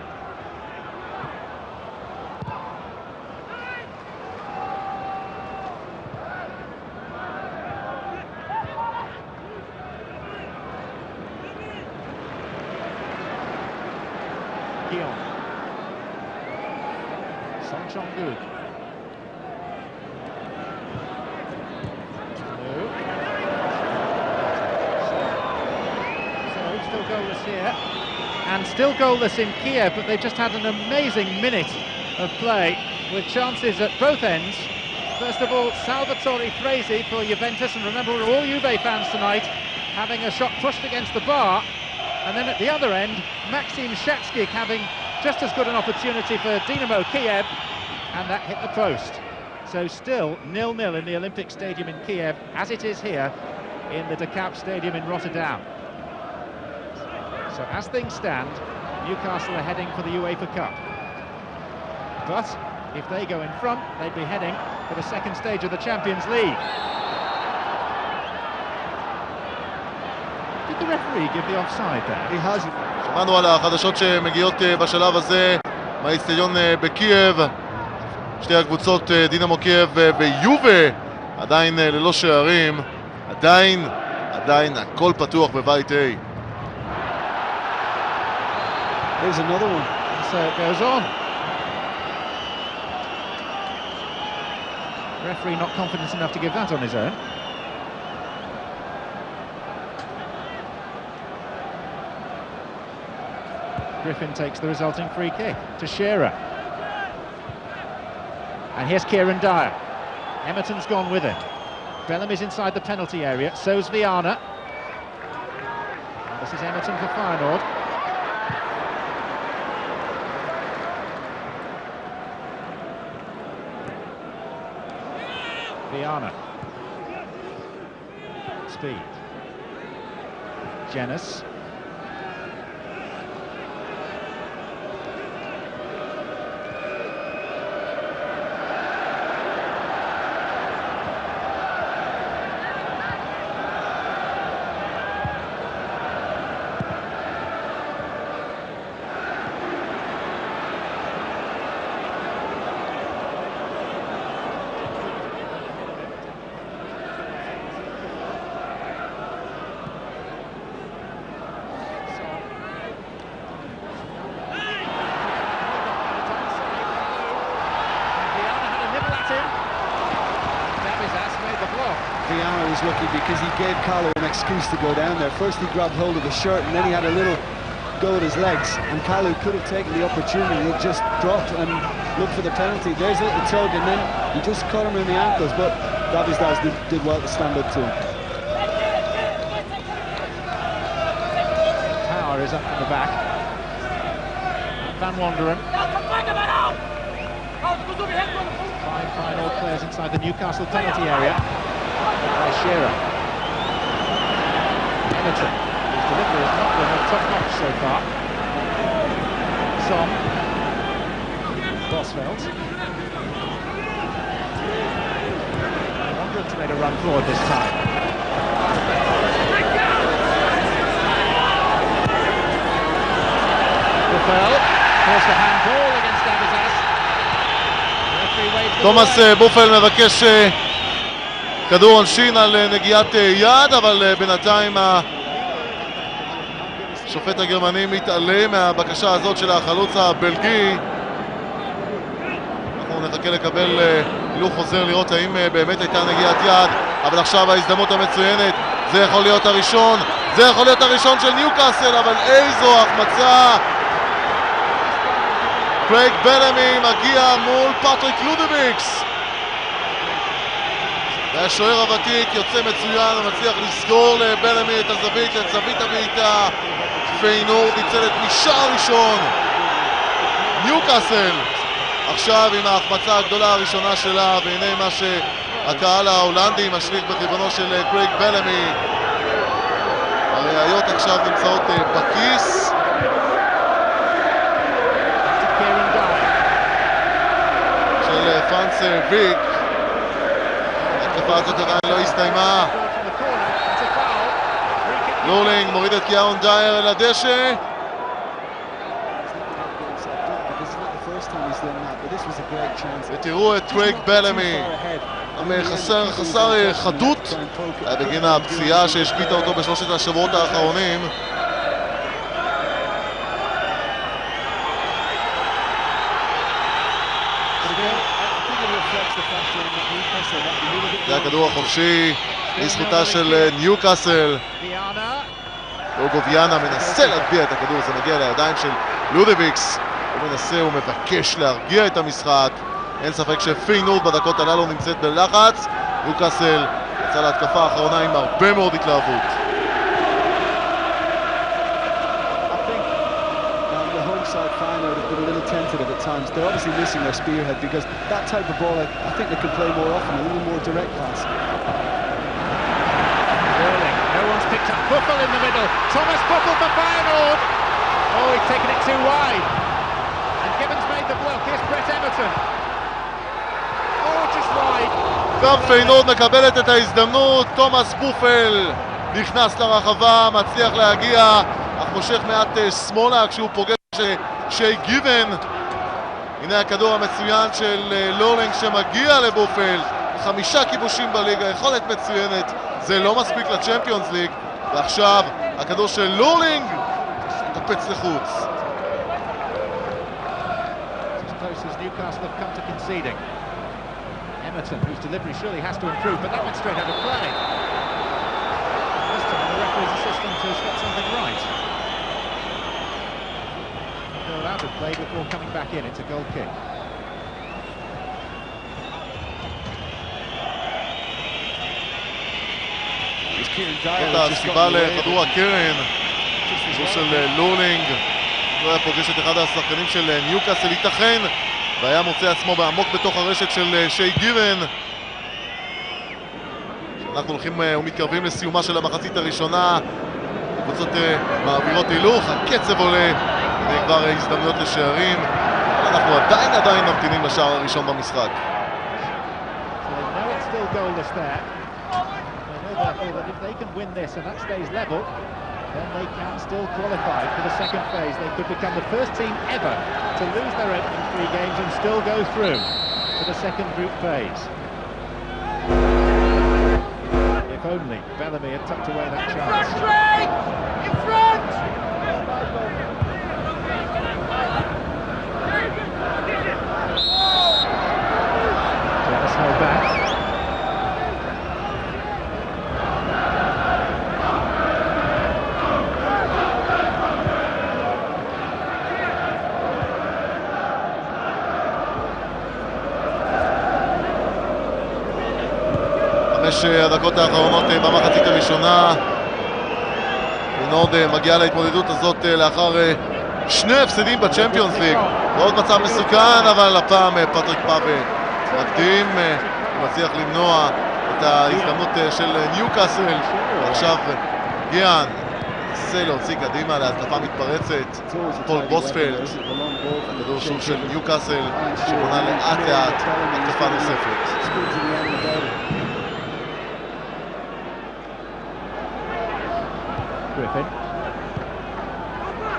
Guillaume. Song Chong-gu. So still goalless here. And still goalless in Kiev, but they've just had an amazing minute of play with chances at both ends. First of all, Salvatore Fresi for Juventus, and remember we're all Juve fans tonight, having a shot pushed against the bar. And then at the other end, Maxim Shatskik having just as good an opportunity for Dynamo Kiev, and that hit the post. So still 0-0 in the Olympic Stadium in Kiev, as it is here in the De Kuip Stadium in Rotterdam. So as things stand, Newcastle are heading for the UEFA Cup. But if they go in front, they'd be heading for the second stage of the Champions League. Did the referee give the offside there? He hasn't. שמענו על החדשות שמגיעות בשלב הזה מהאיצטדיון בקייב. שתי הקבוצות, דינמו קייב ויובה, עדיין ללא שערים. עדיין הכל פתוח בבית A. Here's another one. So it goes on. Referee not confident enough to give that on his own. Griffin takes the resulting free kick to Shearer. And here's Kieran Dyer. Emerton's gone with him. Bellamy's inside the penalty area, so's Viana. And this is Emerton for Feyenoord. Viana. Speed. Jenas. Viana was lucky because he gave Kalou an excuse to go down there. First he grabbed hold of the shirt and then he had a little go at his legs, and Kalou could have taken the opportunity. He just dropped and looked for the penalty. There's a little tug and then he just caught him in the ankles, but Davies did well to stand up to him. Power is up from the back. Van Wonderen. 5 Feyenoord players inside the Newcastle penalty area. By Shearer. Emerton, whose delivery has not been top notch so far. Son. Bosveld. Wanderers made a run forward this time. Buffeld forced a handball against Davizas. תומאס בופל מבקש כדור עונשין על נגיעת יד, אבל בינתיים השופט הגרמני מתעלם מהבקשה הזאת של החלוץ הבלגי. אנחנו נחכה לקבל הילוך חוזר לראות האם באמת הייתה נגיעת יד, אבל עכשיו ההזדמנות המצוינת, זה יכול להיות הראשון, של ניוקאסל, אבל איזו החמצה קרייג בלמי מגיע מול פטריק לודוויקס. והשוער הוותיק יוצא מצוין ומצליח לסגור לבלמי את הזווית, את זווית הבעיטה. פיינורד ניצלת משער ראשון. ניוקאסל עכשיו עם ההחמצה הגדולה הראשונה שלה, והנה מה שהקהל ההולנדי משליך בכיוונו של קרייג בלמי. הראיות עכשיו נמצאות בכיס. של פרנס ויק. ההתקפה הזאת עדיין לא הסתיימה. לולינג מוריד את קיאון דייר אל הדשא. ותראו את קרייג בלמי, חסר חדות בגין הפציעה שהשביתה אותו בשלושת השבועות האחרונים. זה הכדור החופשי לזכותה של ניוקאסל. לוגו ויאנה מנסה להטביע את הכדור, זה מגיע לידיים של לודוויקס. הוא מנסה, הוא מבקש להרגיע את המשחק. אין ספק שפיינורד בדקות הללו נמצאת בלחץ. ניוקאסל יצא להתקפה האחרונה עם הרבה מאוד התלהבות. Tentative at times. They're obviously missing their spearhead because that type of ball, I think they can play more often, a little more direct pass. Whirling, no one's picked up. Buffel in the middle. Thomas Buffel for Feyenoord. Oh, he's taken it too wide. And Gibbons made the block. Here's Brett Emerton. Oh, just wide. גם פיינורד מקבלת את ההזדמנות. תומאס בופל נכנס לרחבה, מצליח להגיע, אך מושך מעט שמאלה כשהוא פוגש שי גיבן. הנה הכדור המצוין של לולינג שמגיע לבופל. 5 כיבושים בליגה, יכולת מצוינת, זה לא מספיק לצ'מפיונס ליג. ועכשיו הכדור של לולינג תפץ לחוץ. Emerton, whose delivery surely has to improve, but that went straight out of play. This time the referee's assistant has got something right. Go out of play before coming back in. It's a goal kick. זאת הסיבה לכדור הקרן, כדור של לולינג. הוא היה פוגש את אחד השחקנים של ניוקאסל, ייתכן, והיה מוצא עצמו בעמוק בתוך הרשת של שי גיבן. אנחנו הולכים ומתקרבים לסיומה של המחצית הראשונה. קבוצות מעבירות הילוך, הקצב עולה, וכבר הזדמנויות לשערים. אנחנו עדיין ממתינים לשער הראשון במשחק. That if they can win this and that stays level, then they can still qualify for the second phase. They could become the first team ever to lose their opening 3 games and still go through to the second group phase. If only Bellamy had tucked away that chance. In front! Dennis held back. הדקות האחרונות במחצית הראשונה. פיינורד מגיע להתמודדות הזאת לאחר 2 הפסדים בצ'מפיונס ליג. ועוד מצב מסוכן, אבל הפעם פטריק פאבה מקדים, מצליח למנוע את ההזדמנות של ניוקאסל. עכשיו גיאן נסה להוציא קדימה להתקפה מתפרצת. פול בוספלד, הכדור שוב של ניוקאסל שבונה לאט לאט התקפה נוספת. Griffin.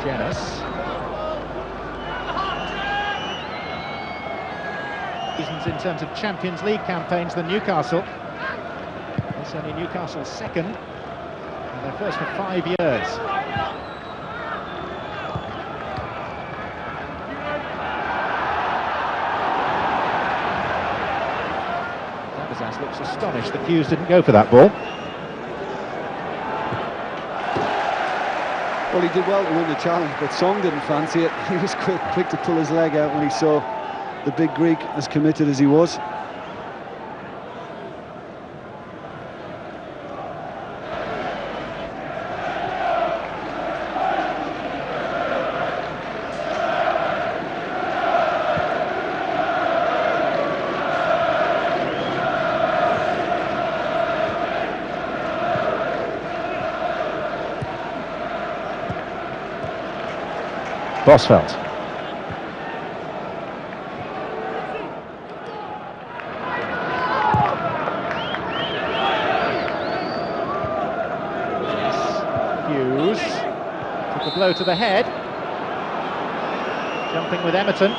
Jenas. In terms of Champions League campaigns than Newcastle. It's only Newcastle's second, and their first for 5 years. Dabazas looks astonished that Hughes didn't go for that ball. Well, he did well to win the challenge, but Song didn't fancy it. He was quick to pull his leg out when he saw the big Greek as committed as he was. Bosveld. Hughes took a blow to the head. Jumping with Emerton.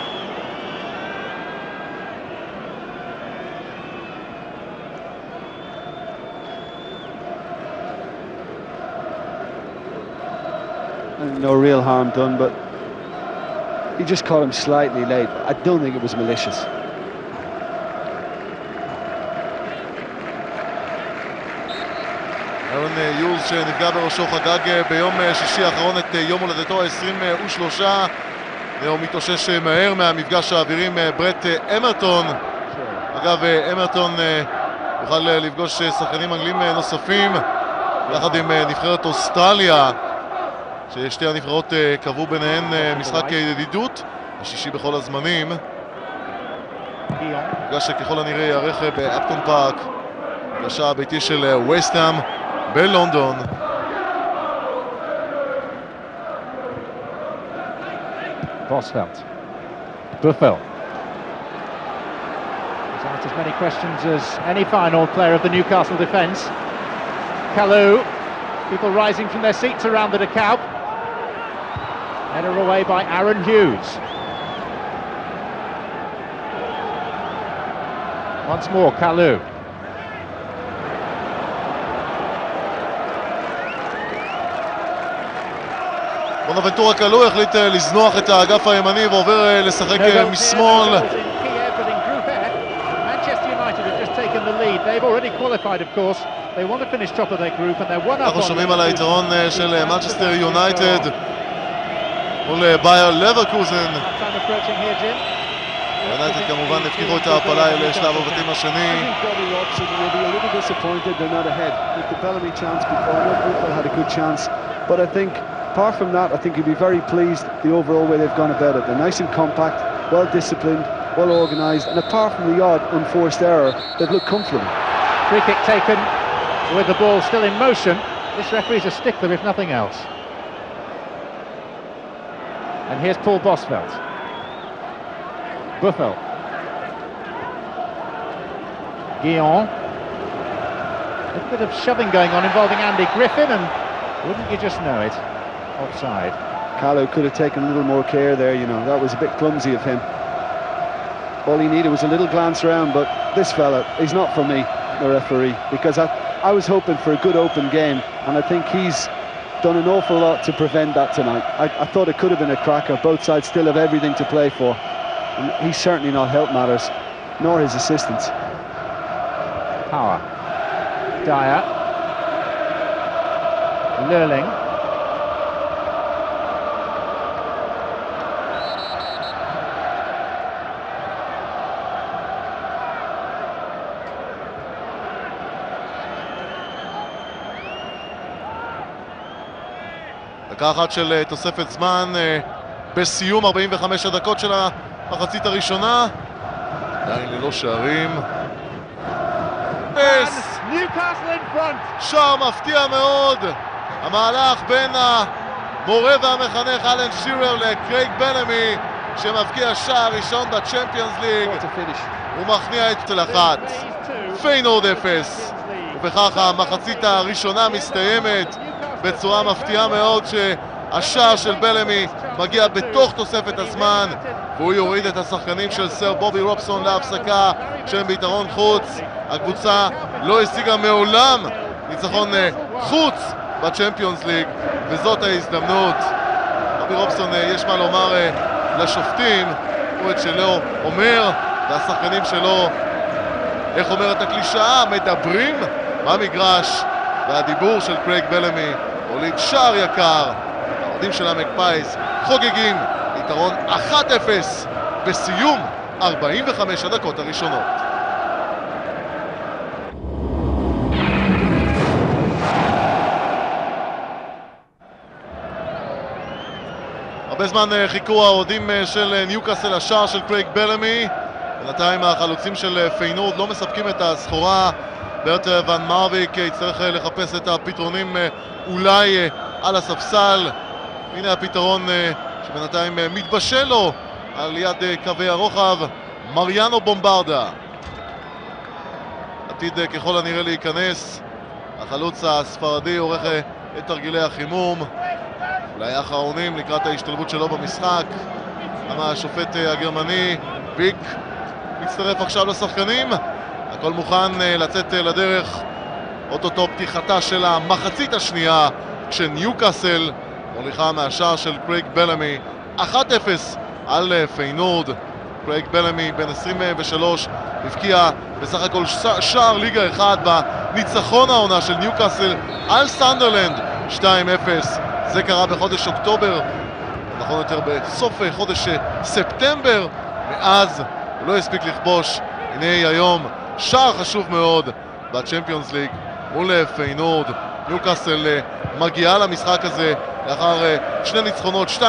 No real harm done, but he just caught him slightly late. I don't think it was malicious. אהרון יוז שנפגע בראשו חגג ביום שישי האחרון את יום הולדתו ה-23. הוא מתאושש מהר מהמפגש האווירי עם ברט אמרטון. אגב, אמרטון יוכל לפגוש שחקנים אנגלים נוספים יחד עם נבחרת אוסטרליה, ששתי הנבחרות קבעו ביניהן משחק ידידות, השישי בכל הזמנים. מפגש שככל הנראה יארך באפטון פארק, מפגשה הביתי של וסט-האם בלונדון. Bosveld. Buffel. He's asked as many questions as any final player of the Newcastle defence. Kalou. People rising from their seats around the DeKalb. Header away by Aaron Hughes. Once more, Kalou. בונאבנטורה קלו החליט לזנוח את האגף הימני ועובר לשחק משמאל. אנחנו שומעים על היתרון של מנצ'סטר יונייטד מול בייר לברקוזן. יונייטד כמובן הפקיחו את ההעפלה לשלב הבתים השני. Apart from that, I think he'd be very pleased the overall way they've gone about it. They're nice and compact, well disciplined, well organised, and apart from the odd unforced error, they've looked comfortable. Free kick taken with the ball still in motion. This referee's a stickler if nothing else. And here's Paul Bosveld. Buffel. Guillon. A bit of shoving going on involving Andy Griffin, and wouldn't you just know it? Offside. Kalou could have taken a little more care there, you know. That was a bit clumsy of him. All he needed was a little glance around, but this fella, he's not for me, the referee, because I was hoping for a good open game, and I think he's done an awful lot to prevent that tonight. I thought it could have been a cracker. Both sides still have everything to play for. And he's certainly not helped matters, nor his assistants. Power. Dyer. Lurling. דקה אחת של תוספת זמן בסיום 45 הדקות של המחצית הראשונה. עדיין ללא שערים. שער מפתיע מאוד. המהלך בין המורה והמחנך אלן שירר לקרייג בלמי, שמבקיע שער ראשון בצ'מפיונס ליג. הוא מכניע את תלחת. פיינורד 0. ובכך המחצית הראשונה מסתיימת בצורה מפתיעה מאוד, שהשער של בלמי מגיע בתוך תוספת הזמן, והוא יוריד את השחקנים של סר בובי רובסון להפסקה שהם ביתרון חוץ. הקבוצה לא השיגה מעולם ניצחון חוץ בצ'מפיונס ליג, וזאת ההזדמנות. בובי רובסון, יש מה לומר לשופטים, הוא את שלו אומר, והשחקנים שלו, איך אומרת הקלישאה, מדברים במגרש, והדיבור של קרייג בלמי הוליד שער יקר, האוהדים של המגפייז חוגגים יתרון 1-0 בסיום 45 הדקות הראשונות. הרבה זמן חיכו האוהדים של ניוקאסל השער של קרייג בלמי. בינתיים החלוצים של פיינורד לא מספקים את הסחורה. ברט ון מרוויק יצטרך לחפש את הפתרונים אולי על הספסל. הנה הפתרון שבינתיים מתבשל לו על יד קווי הרוחב, מריאנו בומברדה. עתיד ככל הנראה להיכנס. החלוץ הספרדי עורך את תרגילי החימום, אולי האחרונים לקראת ההשתלבות שלו במשחק. גם השופט הגרמני ויק מצטרף עכשיו לשחקנים. הכל מוכן לצאת לדרך. אוטוטו פתיחתה של המחצית השנייה, כשניוקאסל מוליכה מהשער של קרייג בלמי 1-0 על פיינורד. קרייג בלמי בן 23 הבקיע בסך הכל שער ליגה אחד בניצחון העונה של ניוקאסל על סנדרלנד 2-0. זה קרה בחודש אוקטובר, נכון יותר בסוף חודש ספטמבר. מאז הוא לא הספיק לכבוש. הנה היום שער חשוב מאוד בצ'מפיונס ליג מול פיינורד. ניוקאסל מגיעה למשחק הזה לאחר שני ניצחונות, 2-1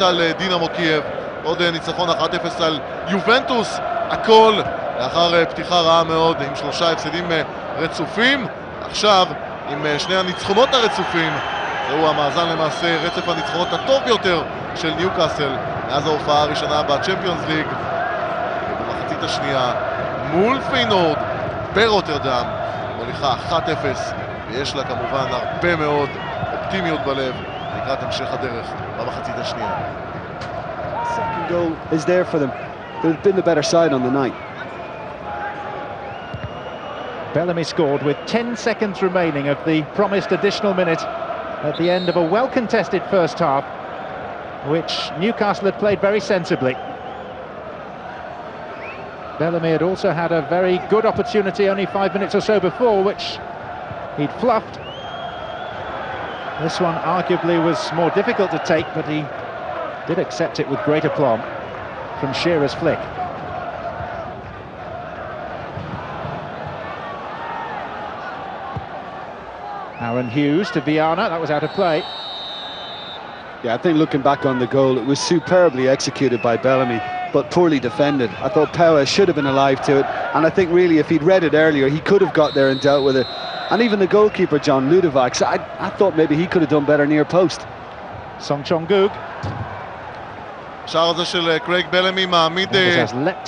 על דינמו קייב, עוד ניצחון 1-0 על יובנטוס. הכל לאחר פתיחה רעה מאוד עם 3 הפסדים רצופים. עכשיו עם שני הניצחונות הרצופים, זהו המאזן למעשה, רצף הניצחונות הטוב ביותר של ניוקאסל מאז ההופעה הראשונה בצ'מפיונס ליג. במחצית השנייה מול פיינורד ברוטרדם מוליכה 1-0, ויש לה כמובן הרבה מאוד אופטימיות בלב לקראת המשך הדרך במחצית השנייה. Second goal is there for them. They've been the better side on the night. Bellamy scored with 10 seconds remaining of the promised additional minute at the end of a well-contested first half, which Newcastle had played very sensibly. Bellamy had also had a very good opportunity only 5 minutes or so before, which he'd fluffed. This one arguably was more difficult to take, but he did accept it with great aplomb from Shearer's flick. Aaron Hughes to Viana, that was out of play. Yeah, I think looking back on the goal, it was superbly executed by Bellamy, but poorly defended. I thought Power should have been alive to it, and I think really if he'd read it earlier, he could have got there and dealt with it. And even the goalkeeper, John Ludovac, I thought maybe he could have done better near post. Song Chong-guk. השער הזה של קרייג בלמי מעמיד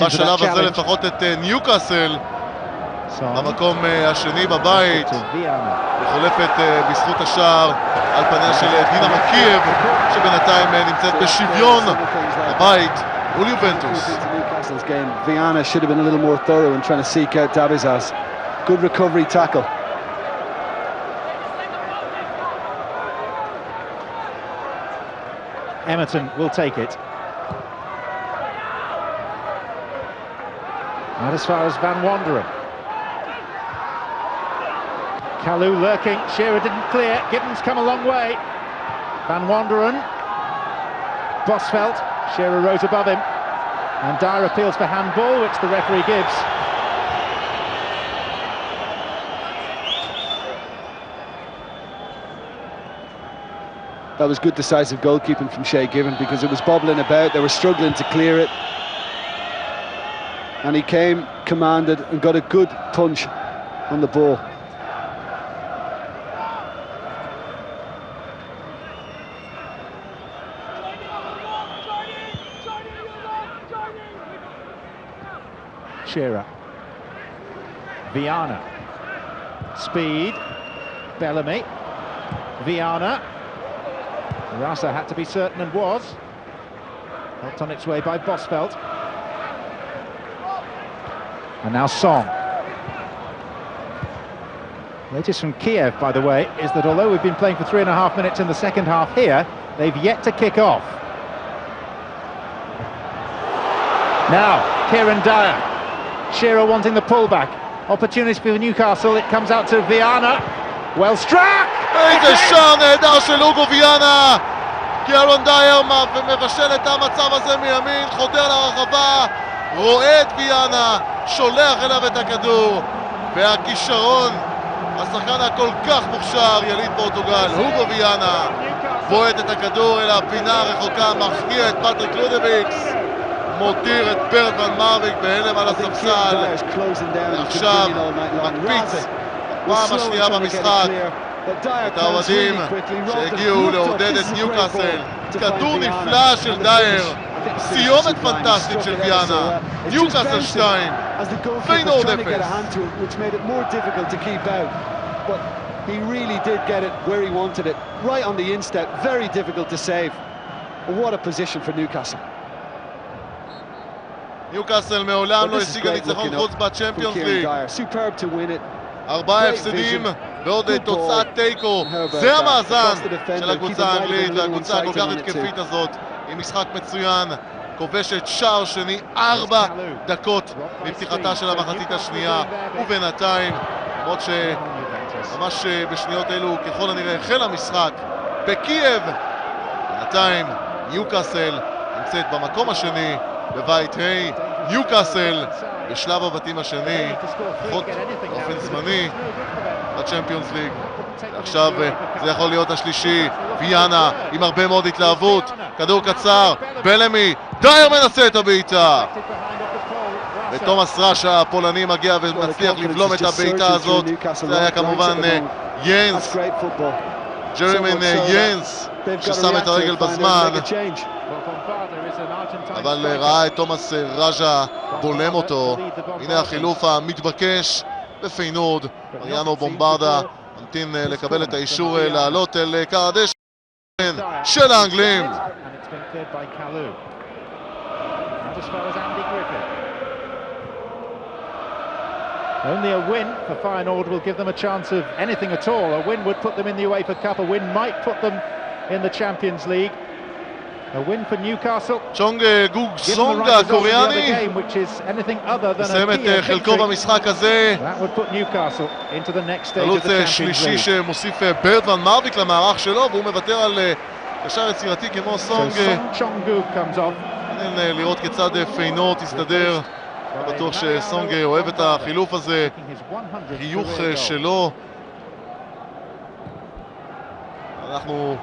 בשלב הזה לפחות את ניוקאסל במקום השני בבית. וחולפת בזכות השער על פניה של דינמו קייב, שבינתיים נמצאת בשוויון בבית מול יובנטוס. Viana should have been a little more thorough in trying to seek out Dabizas. Good recovery tackle. Emerton will take it. Not as far as Van Wanderen. Kalou lurking, Shearer didn't clear, Gibbons come a long way. Van Wanderen, Bosvelt, Shearer rose above him, and Dyer appeals for handball, which the referee gives. That was good decisive goalkeeping from Shay Given, because it was bobbling about, they were struggling to clear it. And he came, commanded, and got a good punch on the ball. Shearer. Viana. Speed. Bellamy. Viana. Rasa had to be certain and was. Helped on its way by Bosvelt. And now Song. Latest from Kiev, by the way, is that although we've been playing for 3.5 minutes in the second half here, they've yet to kick off. Now, Kieran Dyer. Shearer wanting the pullback. Opportunity for Newcastle, it comes out to Viana. Well struck! איזה שער נהדר של אוגו ויאנה! מגיע רון דייר ומבשל את המצב הזה מימין, חודר לרחבה, רואה את ויאנה, שולח אליו את הכדור, והכישרון, השחקן הכל כך מוכשר, יליד פורטוגל, הוגו ויאנה, בועט את הכדור אל הפינה הרחוקה, מכניע את פטריק לודוויקס, מותיר את ברטמן מרוויק בהלם על הספסל, ועכשיו מקפיץ פעם השנייה במשחק את האוהדים שהגיעו לעודד את ניוקאסל. כדור נפלא של דייר, סיומת פנטסטית של ויאנה, ניוקאסל 2, פיינורד 0. He really did get it where he wanted it, right on the instep, very difficult to save. What a position for Newcastle. ניוקאסל מעולם לא השיגה ניצחון חוץ בצ'מפיונס ליג. Superb to win it. 4 הפסדים ועוד תוצאת תיקו. זה המאזן של הקבוצה האנגלית והקבוצה הכל כך התקפית הזאת, עם משחק מצוין, כובשת שער שני 4 דקות מפתיחתה של המחצית השנייה, ובינתיים, למרות שממש בשניות אלו ככל הנראה החל המשחק בקייב, בינתיים ניוקאסל נמצאת במקום השני בבית ה'. ניוקאסל בשלב הבתים השני, לפחות באופן זמני, בצ'מפיונס ליג. עכשיו זה יכול להיות השלישי, ויאנה עם הרבה מאוד התלהבות, כדור קצר, בלמי, דייר מנסה את הבעיטה, ותומאס ראשה הפולני מגיע ומצליח לבלום את הבעיטה הזאת. זה היה כמובן ינס, ג'רמן ינס, ששם את הרגל בזמן, אבל ראה את תומאס ראז'ה בולם אותו. הנה החילוף המתבקש בפיינורד, מריאנו בומברדה ממתין לקבל את האישור לעלות אל קר הדשא של האנגלים. Only a win for Feyenoord will give them a chance of anything at all. A win would put them in the UEFA Cup, a win might put them in the Champions League. A win for Newcastle. צ'ונג גוג סונג הקוריאני מסיים את חלקו במשחק הזה. חלוץ שלישי שמוסיף ברטמן מרוויק למערך שלו, והוא מוותר על קשר יצירתי כמו סונג. מעניין לראות כיצד פיינורד תסתדר. אני בטוח שסונג אוהב את החילוף הזה, חיוך שלו. אנחנו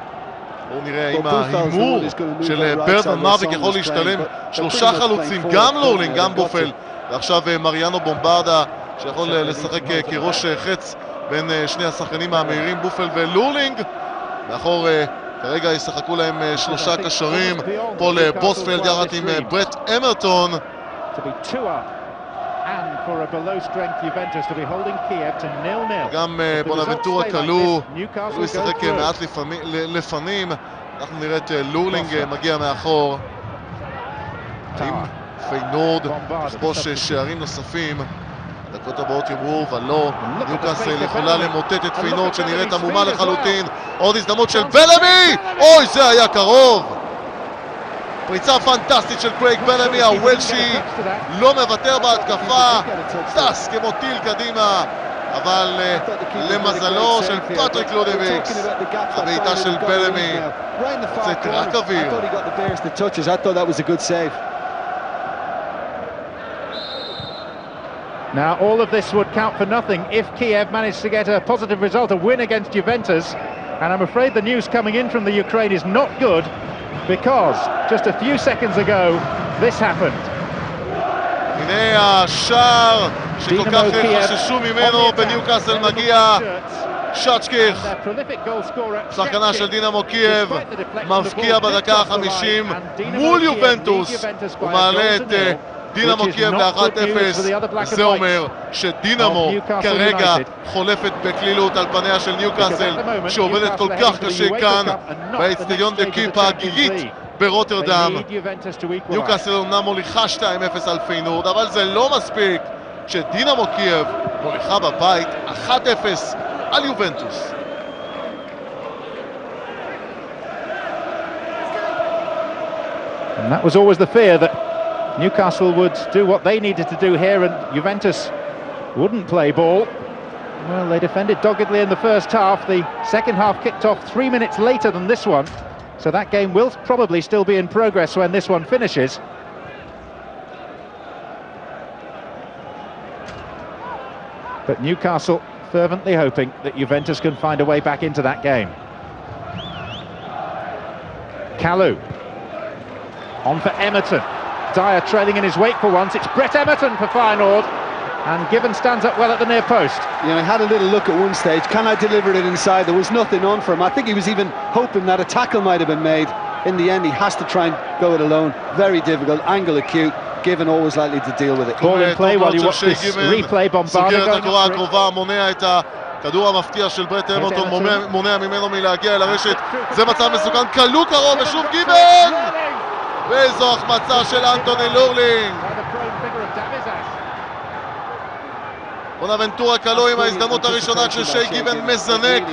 בואו נראה אם ההימור של ברטמן מרוויק יכול להשתלם. 3 חלוצים, גם לורלינג, גם בופל, ועכשיו מריאנו בומברדה שיכול לשחק כראש חץ בין שני השחקנים המהירים, בופל ולורלינג. מאחור כרגע ישחקו להם 3 קשרים, פול בוספלד יחד עם ברט אמרטון. גם בונאבנטורה כלוא, הוא ישחק מעט לפנים. אנחנו נראה את לורלינג מגיע מאחור. עם פיינורד לכבוש שערים נוספים, הדקות הבאות ימרו, אבל לא, ניוקאסל יכולה למוטט את פיינורד שנראית עמומה לחלוטין. עוד הזדמנות של בלמי, אוי זה היה קרוב. פריצה פנטסטית של קרייג בלמי, הוולשי לא מוותר בהתקפה, טס כמו טיל קדימה, אבל למזלו של פטריק לודוויקס, הבעיטה של בלמי יוצאת רק אוויר. Now all of this would count for nothing if Kiev managed to get a positive result, a win against Juventus, and I'm afraid the news coming in from the Ukraine is not good, because just a few seconds ago this happened. הנה השער שכל כך חששו ממנו בניוקאסל מגיע. שצ'קיך, שחקנה של דינמו קייב, מבקיע בדקה ה-50 מול יובנטוס. הוא מעלה את דינמו קייב ל-1-0, וזה אומר שדינמו כרגע חולפת בקלילות על פניה של ניוקאסל, שעובדת כל כך קשה כאן באצטדיון דה קיפ הגיגית ברוטרדם. ניוקאסל אומנם מוליכה 2-0 על פיינורד, אבל זה לא מספיק שדינמו קייב מוליכה בבית 1-0 על יובנטוס. And that was always the fear that Newcastle would do what they needed to do here and Juventus wouldn't play ball. Well, they defended doggedly in the first half. The second half kicked off 3 minutes later than this one. So that game will probably still be in progress when this one finishes. But Newcastle fervently hoping that Juventus can find a way back into that game. Kalou. On for Emerton. Dyer trailing in his wake for once. It's Brett Emerton for Feyenoord. And Given stands up well at the near post. You know, he had a little look at one stage. Can I deliver it inside? There was nothing on for him. I think he was even hoping that a tackle might have been made. In the end, he has to try and go it alone. Very difficult, angle acute. Given always likely to deal with it. Ball in play while you watch this replay. Bombarda סוגר את going הקורה up for it. הקרובה, מונע את הכדור המפתיע של ברט אמרטון, מונע ממנו מלהגיע אל הרשת. זה מצב מסוכן, כלוא קרוב ושוב גיבן! ואיזו החמצה של אנטוני לורלינג. By the prone figure of Davizas. בונאבנטורה כלוא עם ההזדמנות הראשונה כששי גיבן מזנק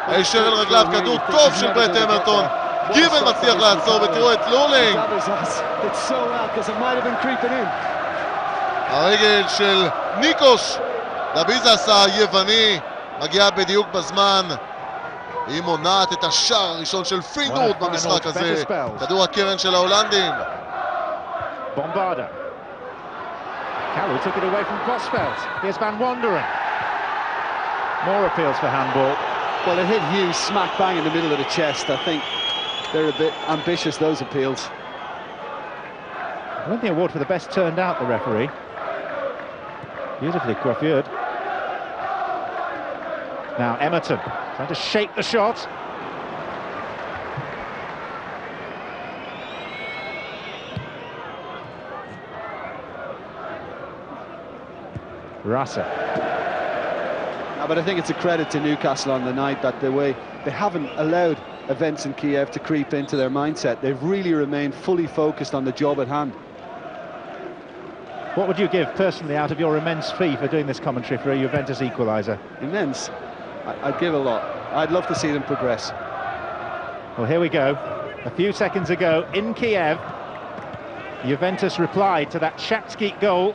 הישר אל רגליו, כדור טוב של ברט אמרטון. גיבן מצליח לעצור ותראו את לורלינג. הרגל של ניקוש דביזס היווני מגיעה בדיוק בזמן. היא מונעת את השער הראשון של פיינורד במשחק הזה. כדור הקרן של ההולנדים. Bombarda. Kalou took it away from Bosveld. Here's Van Wonderen. More appeals for handball. Well, it hit Hughes smack bang in the middle of the chest. I think they're a bit ambitious, those appeals. Won the award for the best turned out, the referee. Beautifully coiffured. Now Emerton trying to shake the shot. Rasa. But I think it's a credit to Newcastle on the night that the way they haven't allowed events in Kiev to creep into their mindset. They've really remained fully focused on the job at hand. What would you give personally out of your immense fee for doing this commentary for a Juventus equaliser? Immense. I'd give a lot. I'd love to see them progress. Well, here we go. A few seconds ago in Kiev, Juventus replied to that Shatsky goal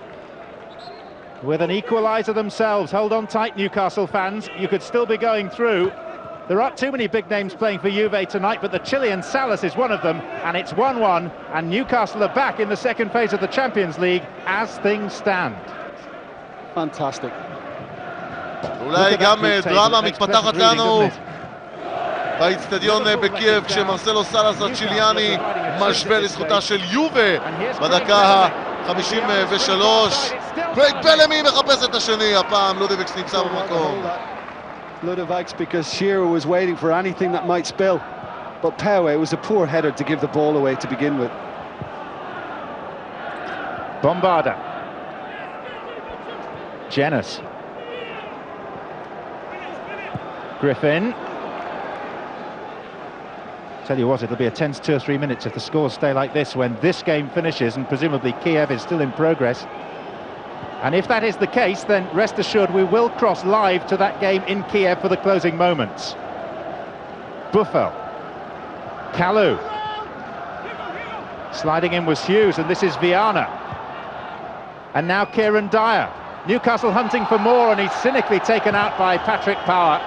with an equaliser themselves. Hold on tight, Newcastle fans. You could still be going through. There aren't too many big names playing for Juve tonight, but the Chilean Salas is one of them, and it's 1-1, and Newcastle are back in the second phase of the Champions League as things stand. Fantastic. אולי גם דרמה מתפתחת לנו באצטדיון בקייב כשמרסלו סלאס הצ'יליאני משווה לזכותה של יובה בדקה ה-53. קרייג בלמי מחפש את השני, הפעם לודוויגס נמצא במקום. Ludovic, because Shearer was waiting for anything that might spill, but Pewe, it was a poor header to give the ball away to begin with. Bombarda. Jenas. Griffin. Tell you what, it'll be a tense 2 or 3 minutes if the scores stay like this when this game finishes, and presumably Kiev is still in progress. And if that is the case, then rest assured we will cross live to that game in Kiev for the closing moments. Buffel. Kalou. Sliding in was Hughes, and this is Viana. And now Kieran Dyer. Newcastle hunting for more, and he's cynically taken out by Patrick Power.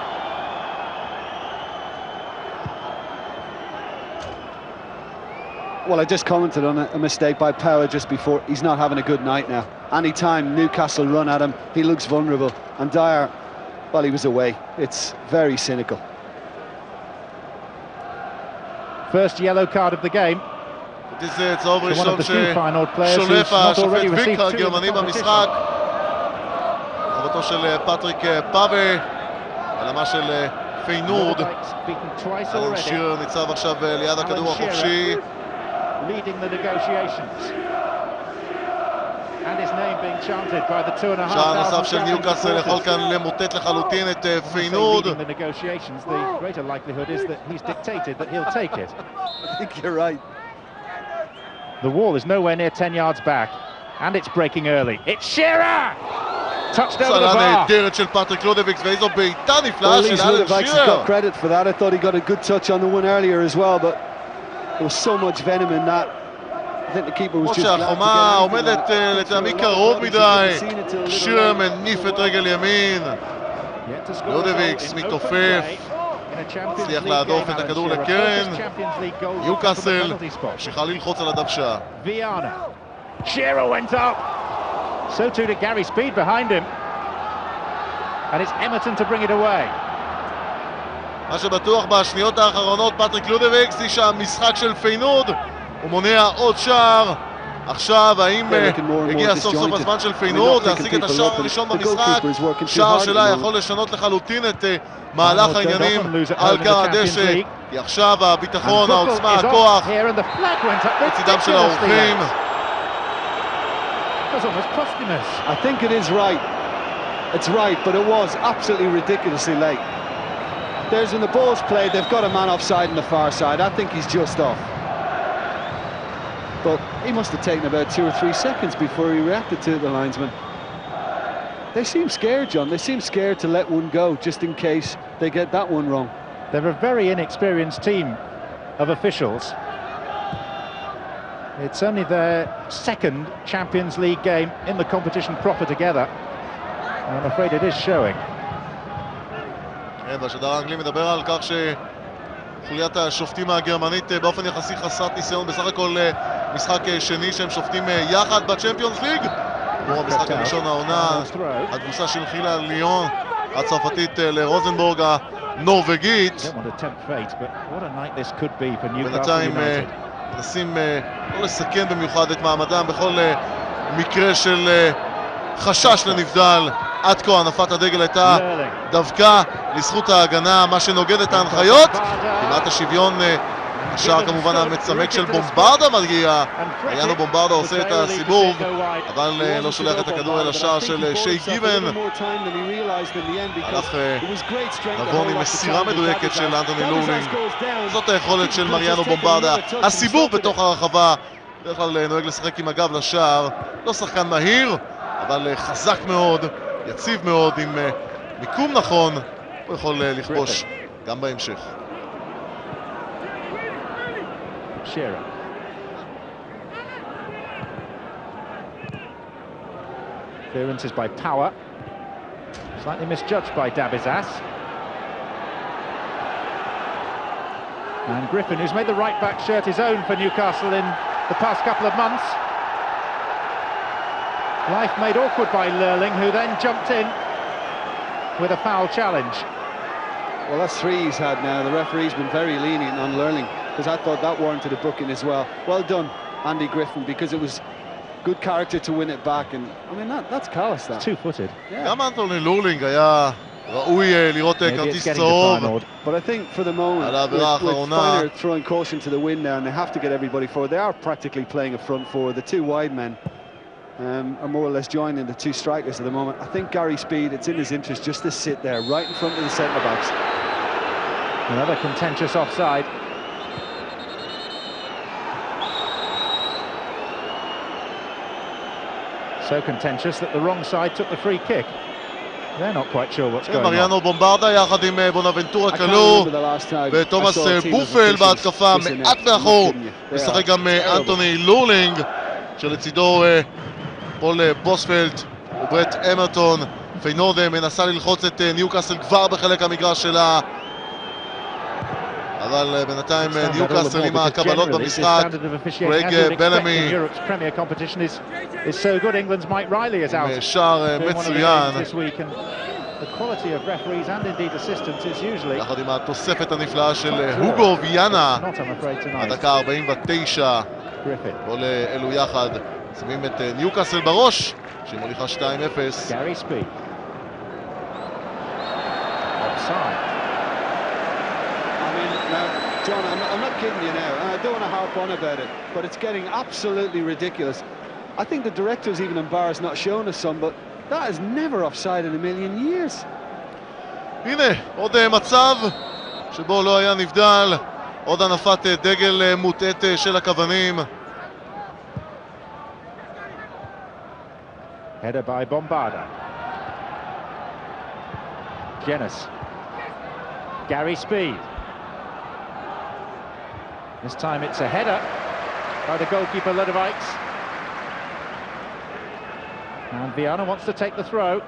Well, I just commented on a mistake by Power just before. He's not having a good night now. Any time Newcastle run at him, he looks vulnerable. And Dyer, well, he was away. It's very cynical. First yellow card of the game. זה צהוב one of ראשון the few Feyenoord players who's ששולף not השופט already ויקה received two in הגרמני the competition. במשחק. חובתו של פטריק פאבה, בלמה של פיינורד. Ludovic's beaten twice אלן already. שירר ניצב עכשיו ליד הכדור Alan Shearer החופשי. leading the negotiations. And his name being chanted by the 2,500 שער נוסף של German ניוקאסל יכול supporters. כאן למוטט לחלוטין את When I say פיינורד. leading the negotiations, the greater likelihood is that he's dictated that he'll take it. I think you're right. The wall is nowhere near 10 yards back, and it's breaking early. It's Shearer! Touched over the צלה bar. נהדרת של פטריק לודוויגס, ואיזו בעיטה Well, נפלאה at least של אלן Ludovic's שירר. got credit for that. I thought he got a good touch on the one earlier as well, but there was so much venom in that. I think the keeper was כמו just glad to שהחומה get עומדת לטעמי קרוב מדי. שירר מניף את רגל ימין. Yet to score a goal לודוויגס in open מתעופף. play. in a Champions הצליח League להדוף game, את Alan הכדור Shearer. לקרן. Focused Champions League goals from the ניוקאסל penalty spot. ממשיכה ללחוץ על הדוושה. Viana. Shearer went up. So too did Gary Speed behind him. And it's Emerton to bring it away. מה שבטוח בשניות האחרונות, פטריק לודוויגס, איש המשחק של פיינורד, הוא מונע עוד שער. עכשיו, האם הגיע סוף סוף הזמן של פיינורד להשיג את השער הראשון במשחק? שער שלה יכול לשנות לחלוטין את מהלך העניינים על קר הדשא, כי עכשיו הביטחון, העוצמה, הכוח לצידם של האורחים. I think it is right. It's right, but it was absolutely ridiculously late. There's when the ball's played, they've got a man offside on the far side. I think he's just off. But he must have taken about 2 or 3 seconds before he reacted to the linesman. They seem scared, John. They seem scared to let one go just in case they get that one wrong. They're a very inexperienced team of officials. It's only their second Champions League game in the competition proper together. And I'm afraid it is showing. כן, והשדר האנגלי מדבר על כך שחוליית השופטים הגרמנית באופן יחסי חסרת ניסיון, בסך הכל משחק שני שהם שופטים יחד בצ'מפיונס ליג. כמו המשחק הראשון העונה, התבוסה שהנחילה ליון הצרפתית לרוזנבורג הנורווגית. בינתיים מנסים לא לסכן במיוחד את מעמדם בכל מקרה של חשש לנבדל. עד כה הנפת הדגל הייתה דווקא לזכות ההגנה, מה שנוגד את ההנחיות. כמעט השוויון, השער כמובן המצמק של בומברדה מגיע. מריאנו בומברדה עושה את הסיבוב, אבל לא שולח את הכדור אל השער של שי גיבן. הלך נבון עם מסירה מדויקת של אנטוני לורלינג. זאת היכולת של מריאנו בומברדה. הסיבוב בתוך הרחבה, בדרך כלל נוהג לשחק עם הגב לשער. לא שחקן מהיר, אבל חזק מאוד, יציב מאוד, עם מיקום נכון, הוא יכול לכבוש גם בהמשך. Shearer. Clearances by Power. Slightly misjudged by Dabizas. And Griffin, who's made the right-back shirt his own for Newcastle in the past couple of months. Life made awkward by Lurling, who then jumped in with a foul challenge. Well, that's 3 he's had now. The referee's been very lenient on Lurling, because I thought that warranted a booking as well. Well done, Andy Griffin, because it was good character to win it back. And I mean, that's callous, that. Two-footed. גם אנטוני לורלינג היה ראוי לראות כרטיס צהוב. But I think for the moment, with Feiner throwing caution to the wind now, and they have to get everybody forward. They are practically playing a front four. The 2 wide men are more or less joining the 2 strikers at the moment. I think Gary Speed, it's in his interest just to sit there right in front of the centre-backs. Another contentious offside. So contentious that the wrong side took the free kick. They're not quite sure what's going on. מריאנו בומברדה יחד עם בונאבנטורה קלו ותומאס בופל בהתקפה מעט מאחור. משחק גם אנטוני לורלינג, שלצידו פול בוספלד וברט אמרטון. פיינורד מנסה ללחוץ את ניוקאסל כבר בחלק המגרש שלה, אבל בינתיים ניוקאסל עם הקבלות במשחק. גרג בלמי עם שער מצוין, יחד עם התוספת הנפלאה של הוגו ויאנה. הדקה 49, כל אלו יחד שמים את ניוקאסל בראש, שהיא מוליכה 2-0. Gary Speed. Offside. Now, John, I'm not kidding you now, and I don't want to harp on about it, but it's getting absolutely ridiculous. I think the director's even embarrassed not showing us some, but that is never offside in a million years. הנה, עוד מצב שבו לא היה נבדל, עוד הנפת דגל מוטעת של הכוונים. Header by Bombarda. Jenas. Gary Speed. This time it's a header by the goalkeeper Ludovics. And Viana wants to take the throw.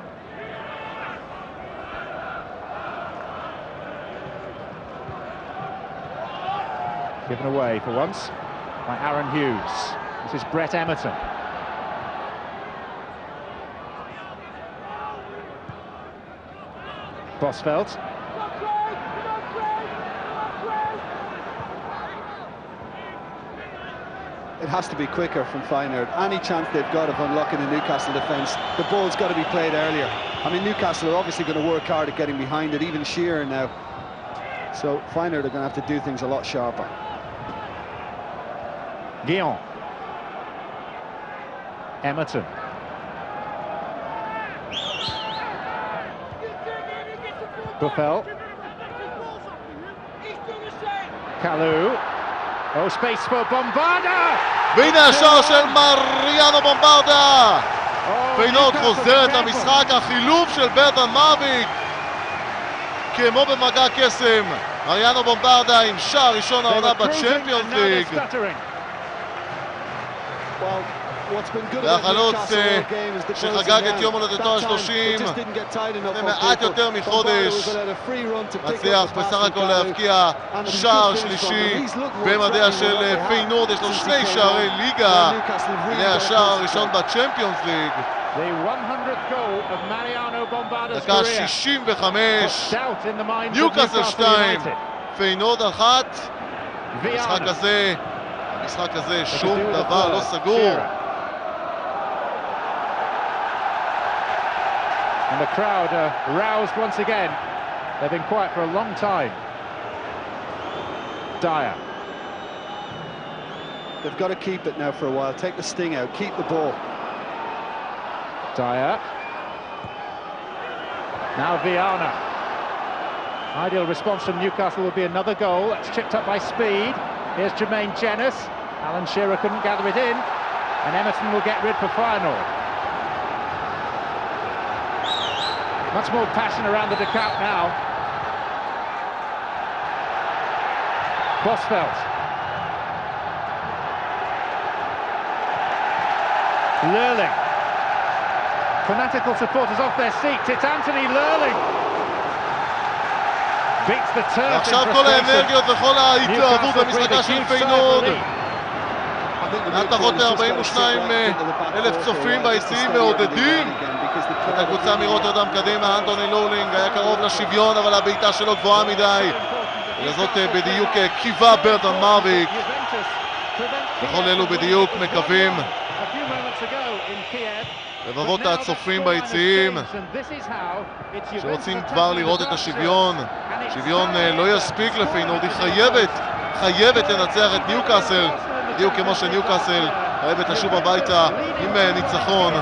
Given away for once by Aaron Hughes. This is Brett Emerton. Bosveld. It has to be quicker from Feyenoord. Any chance they've got of unlocking the Newcastle defence, the ball's got to be played earlier. I mean, Newcastle are obviously going to work hard at getting behind it, even Shearer now. So Feyenoord are going to have to do things a lot sharper. Guillon. Emerton. Buffel. Kalou. Oh, space for Bombarda! והנה השער של מריאנו בומברדה! פיינורד חוזרת למשחק, החילוף של ברטן מרוויק כמו במגע קסם. מריאנו בומברדה עם שער ראשון העונה בצ'מפיונס ליג. והחלוץ שחגג את יום הולדתו ה-30 זה מעט יותר מחודש מצליח בסך הכל להבקיע שער שלישי במדיה של פיינורד. יש לו 2 שערי ליגה, הנה השער הראשון בצ'מפיונס ליג. דקה 65, ניוקאסל 2 פיינורד 1. המשחק הזה שום דבר לא סגור. And the crowd are roused once again. They've been quiet for a long time. Dyer. They've got to keep it now for a while. Take the sting out. Keep the ball. Dyer. Now Viana. Ideal response from Newcastle would be another goal. That's chipped up by Speed. Here's Jermaine Jenas. Alan Shearer couldn't gather it in. And Emerton will get rid for Feyenoord. Much more passion around the De Kuip now. Bosveld. Lurling. Fanatical supporters off their seats. It's Anthony Lurling. Beats the turf. עכשיו כל האנרגיות וכל ההתלהבות במשחקה של פיינורד. נתחות ל-42,000 צופים ביציעים מעודדים את הקבוצה מרוטרדם קדימה. אנטוני לורלינג היה קרוב לשוויון, אבל הבעיטה שלו גבוהה מדי. וזאת בדיוק קיווה ברטן מרוויק. וכל אלו בדיוק מקווים רבבות הצופים ביציעים שרוצים כבר לראות את השוויון. שוויון לא יספיק לפיינורד, היא חייבת לנצח את ניוקאסל, בדיוק כמו שניוקאסל חייבת לשוב הביתה עם ניצחון.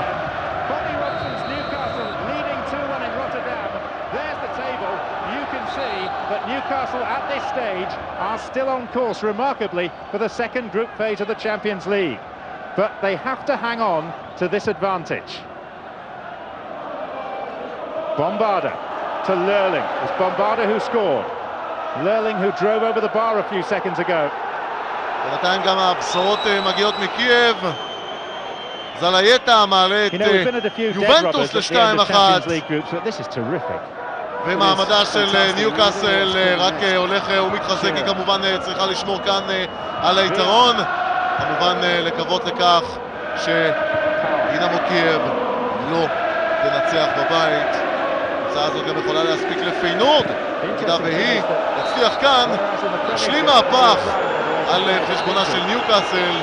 Newcastle at this stage are still on course remarkably for the second group phase of the Champions League, but they have to hang on to this advantage. Bombarda to Lurling. It's Bombarda who scored. Lurling who drove over the bar a few seconds ago. בינתיים גם הבשורות מגיעות מקייב. זלייטה מעלה את יובנטוס ל-2-1. This is terrific. ומעמדה של ניוקאסל רק הולך ומתחזק, היא כמובן צריכה לשמור כאן על היתרון, כמובן לקוות לכך שדינמו קייב לא תנצח בבית. הקבוצה הזאת גם יכולה להספיק לפיינורד, במידה והיא תצליח כאן להשלים מהפך על חשבונה של ניוקאסל.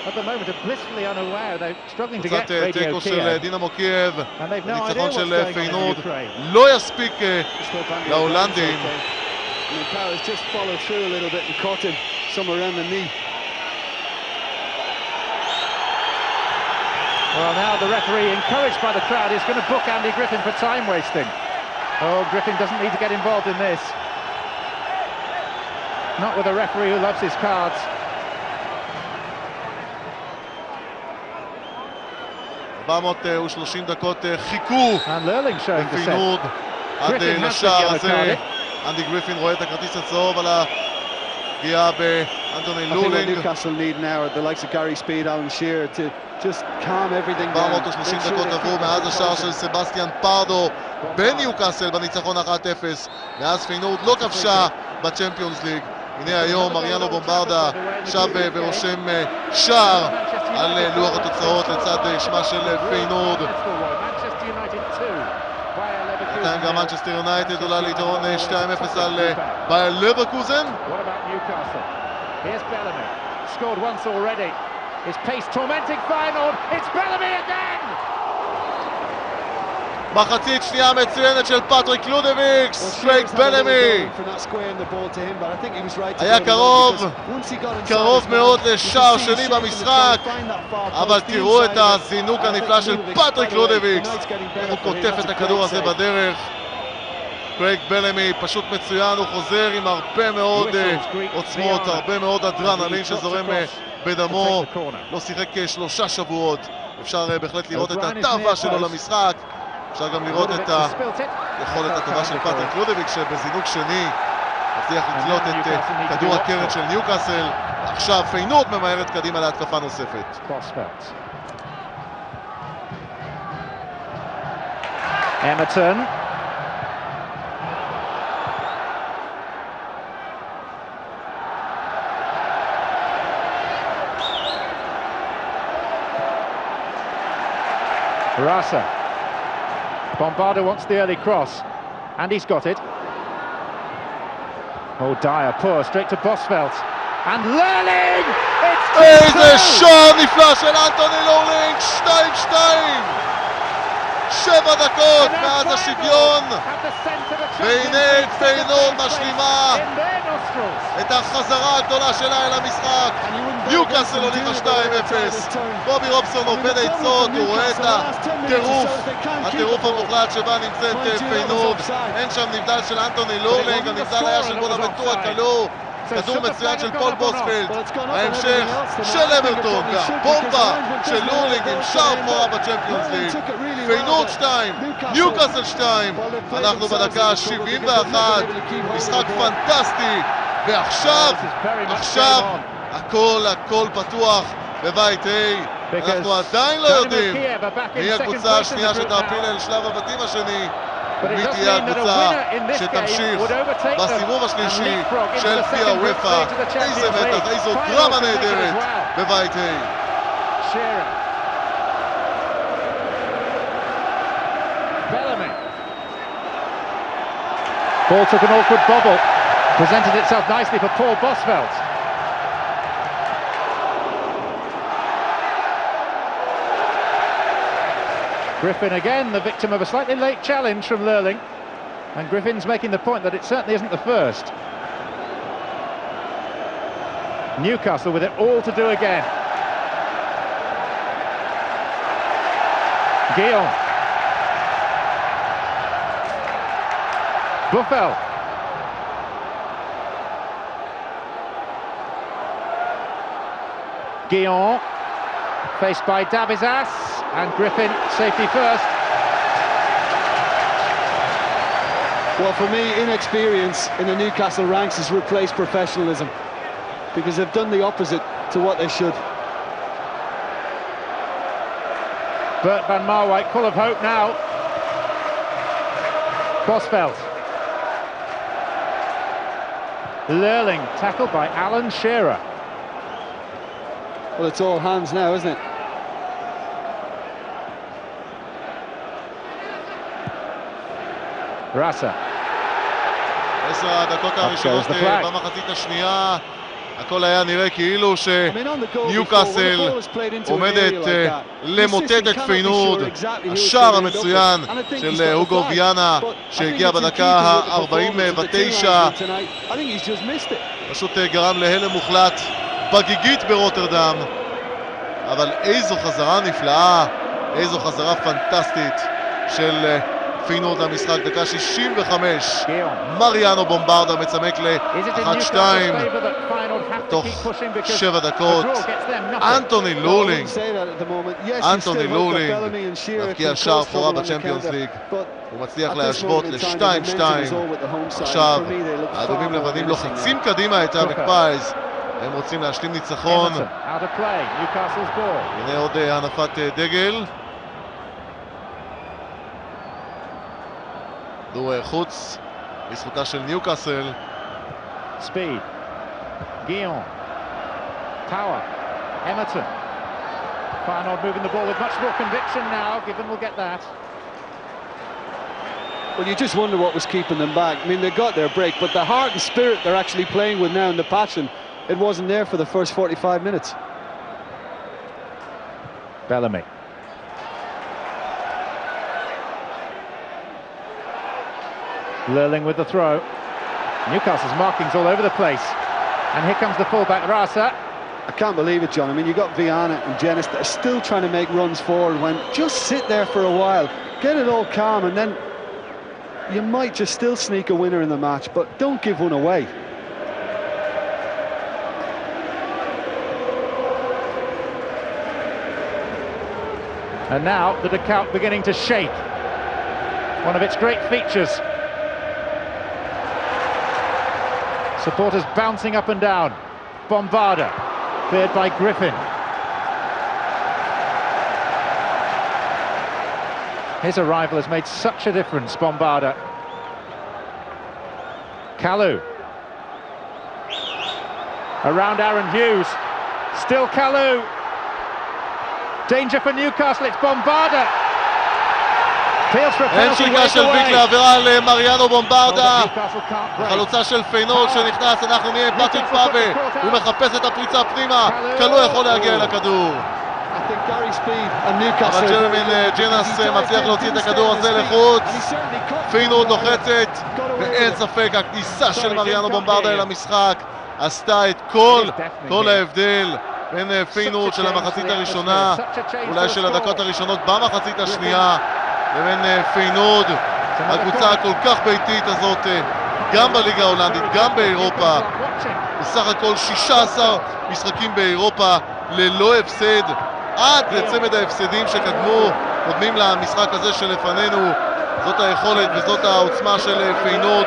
At the moment are blissfully unaware. They're struggling to get radio תיקו של דינמו קייב, and they've no idea ניצחון what's של going on in פיינורד Ukraine. לא יספיק להולנדים. Powers just followed through a little bit and caught him somewhere around the knee. Well, now the referee, encouraged by the crowd, is going to book Andy Griffin for time wasting. Oh, Griffin doesn't need to get involved in this. Not with a referee who loves his cards. 430 דקות חיכו לפיינורד עד לשער הזה. אנדי גריפין רואה את הכרטיס הצהוב על הפגיעה באנטוני לורלינג. 430 דקות עברו מאז השער של סבסטיאן פארדו בניוקאסל בניצחון 1-0. מאז פיינורד לא כבשה בצ'מפיונס ליג. הנה היום מריאנו בומברדה שב ורושם שער על לוח התוצאות לצד שמה של פיינורד. בינתיים גם מנצ'סטר יונייטד עולה ליתרון 2-0 על באייר לברקוזן. מחצית שנייה מצוינת של פטריק לודוויגס, קרייג בלמי היה קרוב מאוד לשער שני במשחק, אבל תראו את הזינוק הנפלא של פטריק לודוויגס, הוא קוטף את הכדור הזה בדרך. קרייג בלמי פשוט מצוין, הוא חוזר עם הרבה מאוד עוצמות, הרבה מאוד אדרנלין שזורם בדמו, לא שיחק 3 שבועות, אפשר בהחלט לראות את התאווה שלו למשחק. אפשר גם לראות את היכולת הטובה של פטריק לודוויגס שבזינוק שני הצליח לקלוט את כדור הקרן של ניוקאסל. עכשיו פיינורד ממהרת קדימה להתקפה נוספת. אמרטון. Rasa. Bombarda wants the early cross, and he's got it. Oh, Dyer, poor, straight to Bosvelt. And Lurling! It's 2-2! איזה שער נפלא של אנטוני לורלינג, 2-2! 7 דקות מאז השוויון, והנה פיינורד משלימה את החזרה הגדולה שלה אל המשחק. ניוקאסל הוליכה 2-0, בובי רובסון עובד עצות, הוא רואה את הטירוף המוחלט שבה נמצאת פיינורד. אין שם נבדל של אנטוני לורלינג, הנבדל היה של בונאבנטורה קלו. כדור מצוין של פול בוספלד, ההמשך של אמרטון, והבומבה של לורלינג עם שער בכורה בצ'מפיונס ליג. פיינורד 2, ניוקאסל 2, אנחנו בדקה 71, משחק פנטסטי, ועכשיו הכל פתוח בבית A. אנחנו עדיין לא יודעים מי הקבוצה השנייה שתעפיל אל שלב הבתים השני, ומי תהיה הקבוצה שתמשיך בסיבוב השלישי של גביע הוופא. איזה מתח, איזו דרמה נהדרת בבית A. Ball took an awkward bobble, presented itself nicely for Paul Bosvelt. Griffin again, the victim of a slightly late challenge from Lurling, and Griffin's making the point that it certainly isn't the first. Newcastle with it all to do again. Guillaume. Buffel. Guillaume, faced by Dabizas, and Griffin, safety first. Well, for me, inexperience in the Newcastle ranks has replaced professionalism, because they've done the opposite to what they should. Bert van Marwijk full of hope now. Bosvelt. Lurling, tackled by Alan Shearer. Well, it's all hands now, isn't it? Rasa. 10 הדקות הראשונות במחצית השנייה, הכל היה נראה כאילו שניוקאסל עומדת למוטט את פיינורד. השער המצוין של הוגו ויאנה שהגיע בדקה ה-49 פשוט גרם להלם מוחלט בגיגית ברוטרדם. אבל איזו חזרה נפלאה, איזו חזרה פנטסטית של פיינורד למשחק. דקה 65, מריאנו בומברדה מצמק ל-1-2 תוך 7 דקות. אנטוני לורלינג מבקיע שער בכורה בצ'מפיונס ליג, הוא מצליח להשוות ל-2-2. עכשיו האדומים לבנים לוחצים קדימה את המקפייז, הם רוצים להשלים ניצחון. הנה עוד הנפת דגל. כדור חוץ לזכותה של ניוקאסל. Speed. Guillon. Tower. Emerton. Feyenoord moving the ball with much more conviction now. Given will get that. Well, you just wonder what was keeping them back. I mean, they got their break, but the heart and spirit they're actually playing with now and the passion, it wasn't there for the first 45 minutes. Bellamy. Lurling with the throw. Newcastle's markings all over the place. And here comes the fullback, Rasa. I can't believe it, John. I mean, you got Viana and Jenis that are still trying to make runs forward when just sit there for a while, get it all calm, and then you might just still sneak a winner in the match, but don't give one away. And now the De Kuip beginning to shake. One of its great features. Supporters bouncing up and down. Bombarda, cleared by Griffin. His arrival has made such a difference, Bombarda. Kalou. Around Aaron Hughes. Still Kalou. Danger for Newcastle, it's Bombarda. Feels for a אין penalty, שריקה waved של ויק away. לעבירה על מריאנו בומברדה. Newcastle can't break. החלוצה של פיינורד שנכנס, אנחנו נהיה עם פטריק פאבה, הוא מחפש את הפריצה פנימה, קלו יכול להגיע לכדור. I think Gary Speed and Newcastle... אבל ג'רמין ג'נס מצליח להוציא את הכדור הזה לחוץ. פיינורד לוחצת, ואין ספק, הכניסה של מריאנו בומברדה אל המשחק עשתה את כל ההבדל בין פיינורד של המחצית הראשונה, אולי של הדקות הראשונות במחצית השנייה, לבין פיינורד, הקבוצה הכל כך ביתית הזאת, גם בליגה ההולנדית, גם באירופה. בסך הכל 16 משחקים באירופה ללא הפסד, עד לצמד ההפסדים קודמים למשחק הזה שלפנינו. זאת היכולת וזאת העוצמה של פיינורד,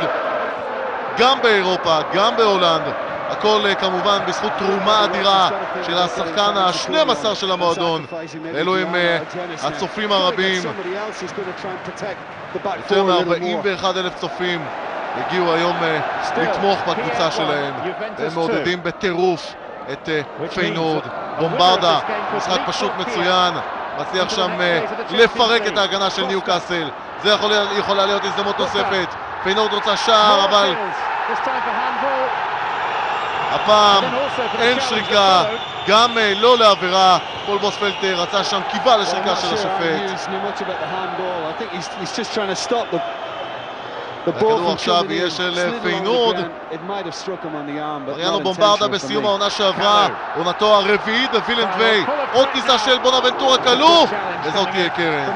גם באירופה, גם בהולנד. הכל כמובן בזכות תרומה אדירה של השחקן ה-12 של המועדון. אלו הם הצופים הרבים. יותר מ-41,000 צופים הגיעו היום לתמוך בקבוצה שלהם. הם מעודדים בטירוף את פיינורד. בומברדה, משחק פשוט מצוין, מצליח שם לפרק את ההגנה של ניוקאסל. זה יכולה להיות הזדמנות נוספת. פיינורד רוצה שער, אבל הפעם אין שריקה, גם לא לעבירה. פול בוספלטר רצה שם, קיבל לשריקה של השופט. הכדור עכשיו יהיה של פיינורד. מריאנו בומברדה בסיום העונה שעברה, עונתו הרביעית בווילנד ויי. עוד כניסה של בונאבנטורה כלוא, וזאת תהיה קרן.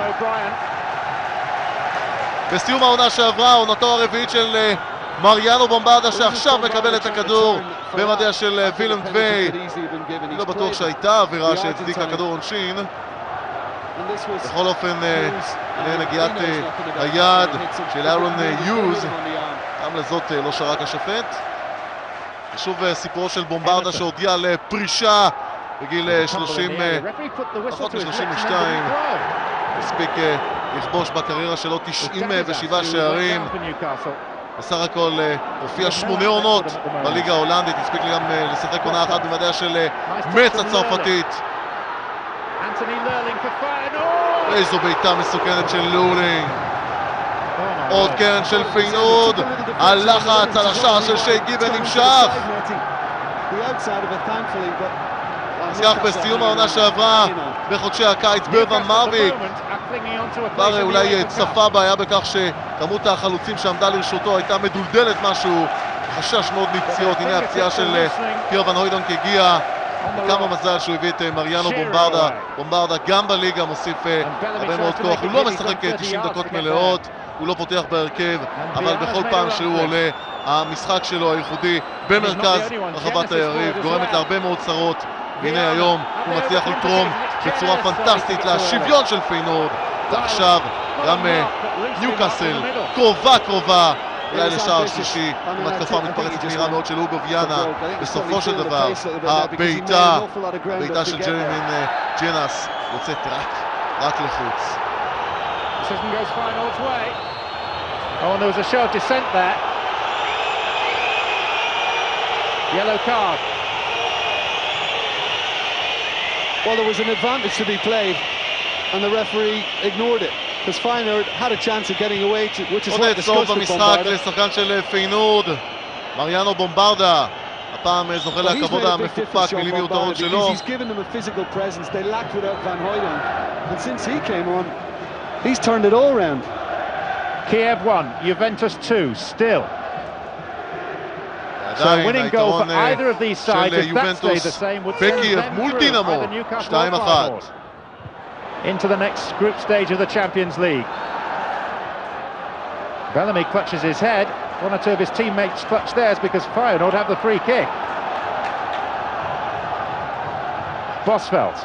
בסיום העונה שעברה, עונתו הרביעית של מריאנו בומברדה, שעכשיו מקבל את הכדור במדיה של וילנד ויי. אני לא בטוח שהייתה עבירה שהצדיקה כדור עונשין. בכל אופן, נגיעת היד של אהרון יוז, גם לזאת לא שרק השופט. ושוב סיפורו של בומברדה שהודיע על פרישה בגיל 30, פחות מ-32. הספיק לכבוש בקריירה שלו 97 שערים. בסך הכל הופיע 8 עונות בליגה ההולנדית, הספיק גם לשחק עונה אחת במדיה של מצ הצרפתית. איזו בעיטה מסוכנת של לורלינג. עוד קרן של פיינורד, הלחץ על השער של שי גיבן נמשך. אז כך בסיום העונה שעברה בחודשי הקיץ ברבן מרוויק כבר אולי צפה בעיה בכך שכמות החלוצים שעמדה לרשותו הייתה מדולדלת משהו, חשש מאוד מפציעות. הנה הפציעה של פייר ון הוידונק הגיעה, כמה מזל שהוא הביא את מריאנו בומברדה. בומברדה גם בליגה מוסיף הרבה מאוד כוח, הוא לא משחק 90 דקות מלאות, הוא לא פותח בהרכב, אבל בכל פעם שהוא עולה המשחק שלו הייחודי במרכז רחבת היריב גורמת להרבה מאוד צרות. והנה היום הוא מצליח לתרום בצורה פנטסטית לשוויון של פיינורד, ועכשיו גם ניוקאסל קרובה אולי לשער שלישי עם התקפה מתפרצת מהירה מאוד של אוגו ויאנה. בסופו של דבר הבעיטה של ג'רמין ג'נס יוצאת רק לחוץ. Oh, and there was a show of dissent there. Yellow card. Well, there was an advantage to be played, and the referee ignored it. Because Feyenoord had a chance of getting away, which is עוד what צהוב discussed with במשחק Bombarda. לשחקן של פיינורד, מריאנו בומברדה. הפעם זוכה Well, he's לכבוד made a big המפוקפק difference, John מליניותרון Bombarda, שלו. because he's given them a physical presence they lacked without Van Hooydonk. And since he came on, he's turned it all around. Kiev 1, Juventus 2, still. So עדיין winning goal for היתרון either of these sides, של if that stayed the יובנטוס same, would send בקייב them מול through דינמו, either Newcastle or 2-1. Feyenoord into the next group stage of the Champions League. Bellamy clutches his head. One or two of his teammates clutch theirs because Feyenoord have the free kick. Bosveld.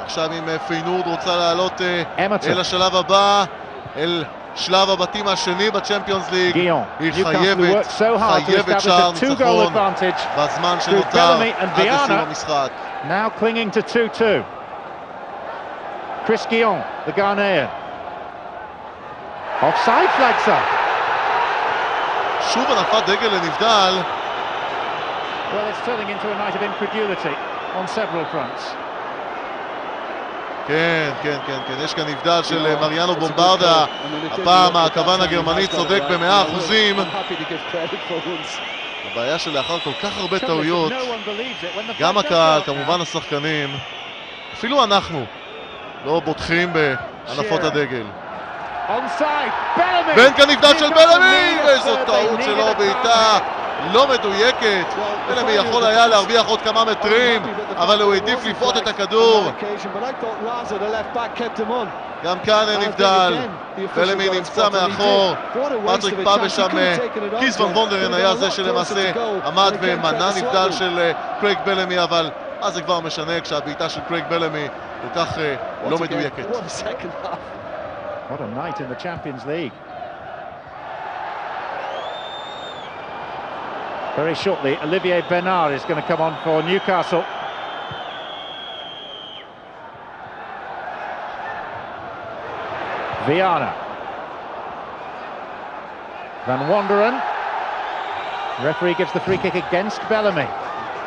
עכשיו אם פיינורד רוצה לעלות Emerton. אל השלב הבא, אל שלב הבתים השני בצ'מפיונס ליג, Guillon. היא Newcastle worked so hard to חייבת שער establish a two-goal ניצחון advantage. בזמן through שנותר Bellamy and עד לסיום Viana. המשחק. Now clinging to 2-2. Chris Guillon, the Ghanaian. Offside flags up. שוב הנפת דגל לנבדל. Well, it's turning into a night of incredulity on several fronts. כן, כן, כן, כן, יש כאן נבדל של מריאנו בומברדה. הפעם הכוון הגרמני צודק ב100%. הבעיה שלאחר כל כך הרבה טעויות, גם הקהל, כמובן השחקנים, אפילו אנחנו לא בוטחים בהנפות הדגל. ואין כאן נבדל של בלמי! איזו טעות שלו, בעיטה לא מדויקת. בלמי יכול היה להרוויח עוד כמה מטרים, אבל הוא העדיף לפרוט את הכדור. גם כאן אין נבדל, בלמי נמצא מאחור, פטריק פאבה שם, קיס ון וונדרן היה זה שלמעשה עמד ומנע נבדל של קרייג בלמי, אבל מה זה כבר משנה כשהבעיטה של קרייג בלמי כל כך לא מדויקת. What a night in the Champions League. Very shortly, Olivier Bernard is going to come on for Newcastle. Viana. Van Wonderen. Referee gives the free kick against Bellamy.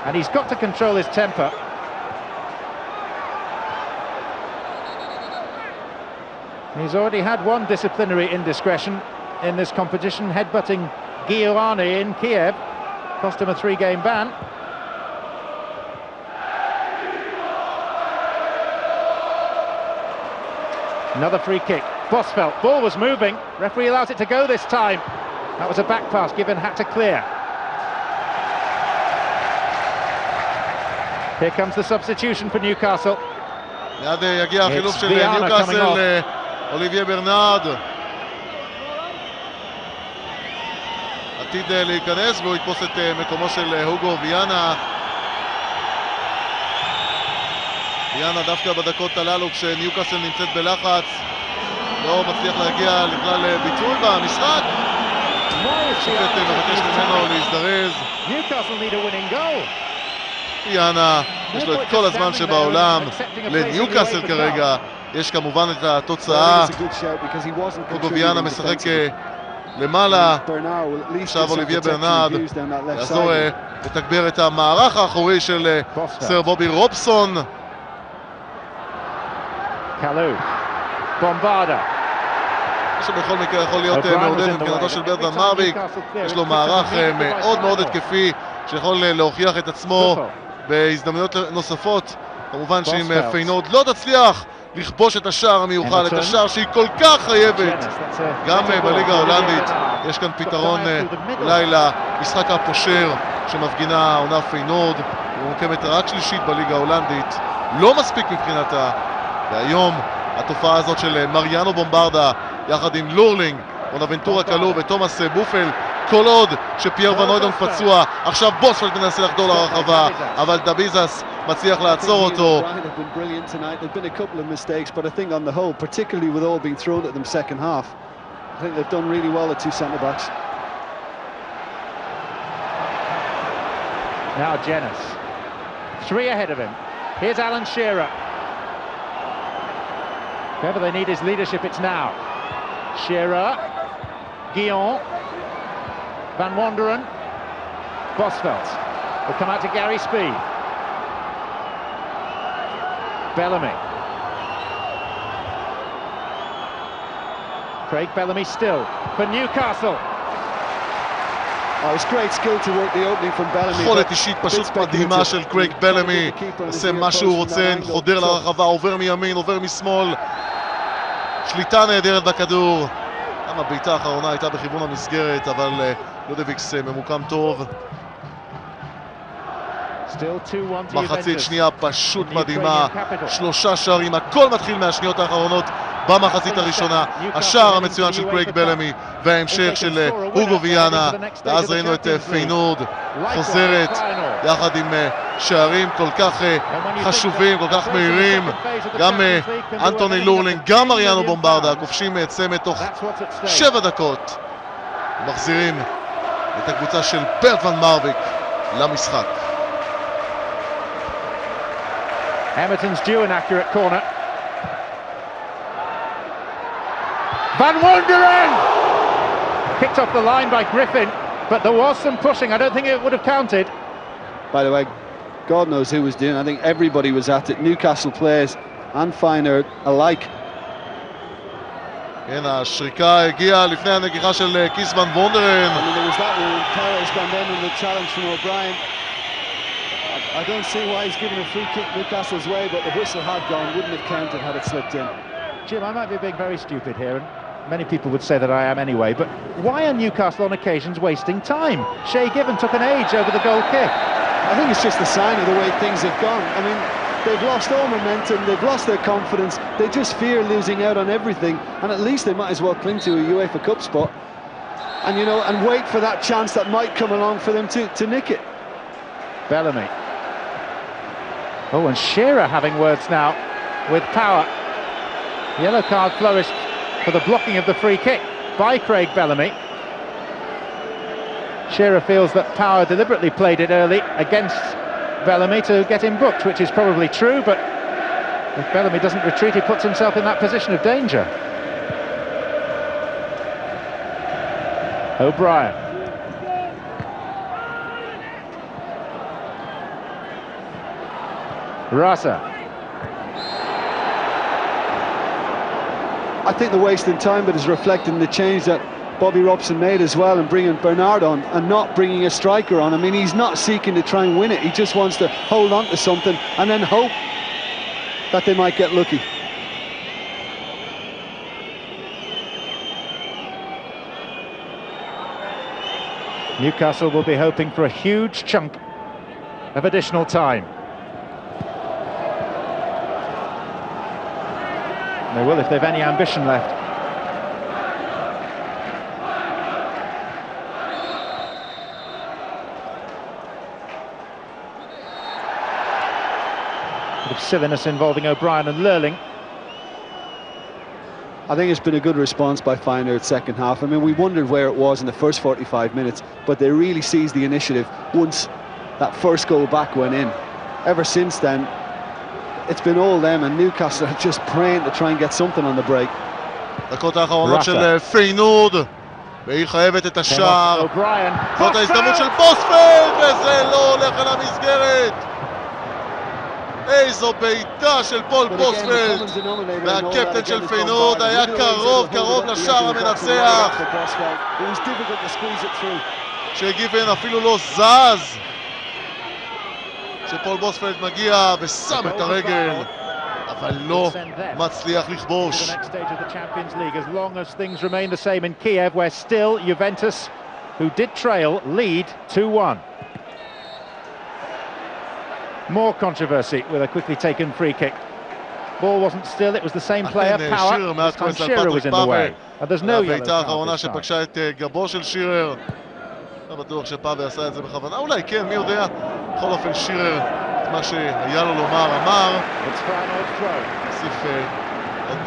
And he's got to control his temper. He's already had one disciplinary indiscretion in this competition, headbutting Giovanni in Kiev. Cost him a 3-game ban. Another free kick. Bosveld, ball was moving. Referee allows it to go this time. That was a back pass, Given had to clear. Here comes the substitution for Newcastle. מיד יגיע החילוף של ניוקאסל, אוליביה ברנרד. עתיד להיכנס והוא יתפוס את מקומו של הוגו ויאנה. ויאנה דווקא בדקות הללו כשניוקאסל נמצאת בלחץ לא מצליח להגיע לכלל ביטול במשחק. השופט מבקש ממנו להזדרז. ויאנה, יש לו את כל הזמן שבעולם. לניוקאסל כרגע יש כמובן את התוצאה. הוגו ויאנה משחק למעלה. עכשיו אוליביה ברנרד יעזור לתגבר את המערך האחורי של סר בובי רובסון. קלו, בומברדה. שבכל מקרה יכול להיות מעודד מבחינתו של ברדן מרביק. יש לו מערך מאוד מאוד התקפי שיכול להוכיח את עצמו בהזדמנויות נוספות. כמובן שאם פיינורד לא תצליח לכבוש את השער המיוחד, את השער שהיא כל כך חייבת גם בליגה ההולנדית, יש כאן פתרון אולי למשחק הפושר שמפגינה העונה פיינורד. היא מוקמת רק שלישית בליגה ההולנדית, לא מספיק מבחינתה, והיום התופעה הזאת של מריאנו בומברדה יחד עם לורלינג, בונאבנטורה קלו ותומאס בופל, כל עוד שפייר ון הוידונק פצוע. עכשיו בוספלד מנסה לחדור לרחבה, אבל דביזס מצליח לעצור אותו. Now Jenas, 3 ahead of him. Here's Alan Shearer. Whoever they need his leadership, it's now. Shearer. Guillon. Van Wonderen. Bosvelt. Will come out to Gary Speed. Bellamy. Craig Bellamy still for Newcastle. Oh, it's great skill to work the opening from Bellamy. יכולת אישית פשוט מדהימה של קרייג בלמי, עושה מה שהוא רוצה, חודר לרחבה, עובר מימין, עובר משמאל, שליטה נהדרת בכדור. גם הבעיטה האחרונה הייתה בכיוון המסגרת, אבל לודוויקס ממוקם טוב. מחצית שנייה פשוט מדהימה, 3 שערים, הכל מתחיל מהשניות האחרונות במחצית הראשונה. השער המצוין של קרייג בלמי וההמשך של הוגו ויאנה, ואז ראינו את פיינורד חוזרת יחד עם שערים כל כך חשובים, כל כך מהירים. גם אנטוני לורלינג, גם מריאנו בומברדה כובשים צמד תוך 7 דקות, מחזירים את הקבוצה של ברט ון מרוויק למשחק. Emerton's due an accurate corner. Van Wonderen! Kicked off the line by Griffin, but there was some pushing. I don't think it would have counted. By the way, God knows who was doing. I think everybody was at it. Newcastle players and Feyenoord alike. כן, השריקה הגיעה לפני הנגיחה של קיס ון וונדרן. I mean, there was that one. Perez gone down on the challenge from O'Brien. I don't see why he's giving a free kick Newcastle's way, but the whistle had gone, wouldn't have counted had it slipped in. Jim, I might be being very stupid here, and many people would say that I am anyway, but why are Newcastle on occasions wasting time? Shay Given took an age over the goal kick. I think it's just a sign of the way things have gone. I mean, they've lost all momentum, they've lost their confidence, they just fear losing out on everything, and at least they might as well cling to a UEFA Cup spot and, you know, and wait for that chance that might come along for them to nick it. Bellamy. Oh, and Shearer having words now with Power. Yellow card flourished for the blocking of the free kick by Craig Bellamy. Shearer feels that Power deliberately played it early against Bellamy to get him booked, which is probably true, but if Bellamy doesn't retreat, he puts himself in that position of danger. O'Brien. Rasa. I think the wasting time but is reflecting the change that Bobby Robson made as well, and bringing Bernard on and not bringing a striker on. I mean, he's not seeking to try and win it, he just wants to hold on to something and then hope that they might get lucky. Newcastle will be hoping for a huge chunk of additional time. They will if they've any ambition left. Bit of silliness involving O'Brien and Lurling. I think it's been a good response by Feyenoord second half. I mean, we wondered where it was in the first 45 minutes, but they really seized the initiative once that first goal back went in. Ever since then, it's been all them, and Newcastle are just praying to try and get something on the break. דקות האחרונות של פיינורד, והיא חייבת את השער. זאת ההזדמנות של בוספלד, וזה לא הולך על המסגרת. איזו בעיטה של פול בוספלד, והקפטן של פיינורד היה קרוב לשער המנצח. שגיבן אפילו לא זז. שפול בוספלד מגיע ושם את הרגל, אבל לא מצליח לכבוש. As long as things remain the same in Kiev, where still Juventus, who did trail, lead 2-1. More controversy with a quickly taken free kick. Ball wasn't still, it was the same player, Power. This time Shearer was in the way. And there's no yellow הבעיטה האחרונה card this time. שפגשה את גבו של שירר. לא בטוח שפאבר עשה את זה בכוונה, אולי כן, מי יודע. בכל אופן שירר, את מה שהיה לו לומר, אמר. הוסיף עוד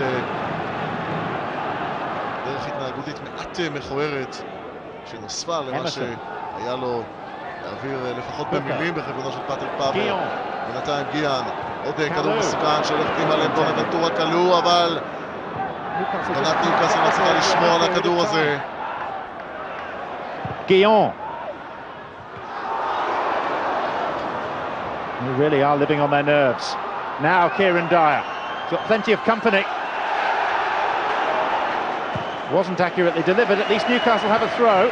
דרך התנהגותית מעט מכוערת, שנוספה למה שהיה לו להעביר לפחות במילים בחברונו של פטריק פאבר. בינתיים גיאן, עוד כדור מסוכן שהולך פנימה לבונאבנטורה כלוא, אבל הגנת ניוקאסל מצליחה לשמור על הכדור הזה. Guillon. They really are living on their nerves. Now Kieran Dyer. Got plenty of company. Wasn't accurately delivered. At least Newcastle have a throw.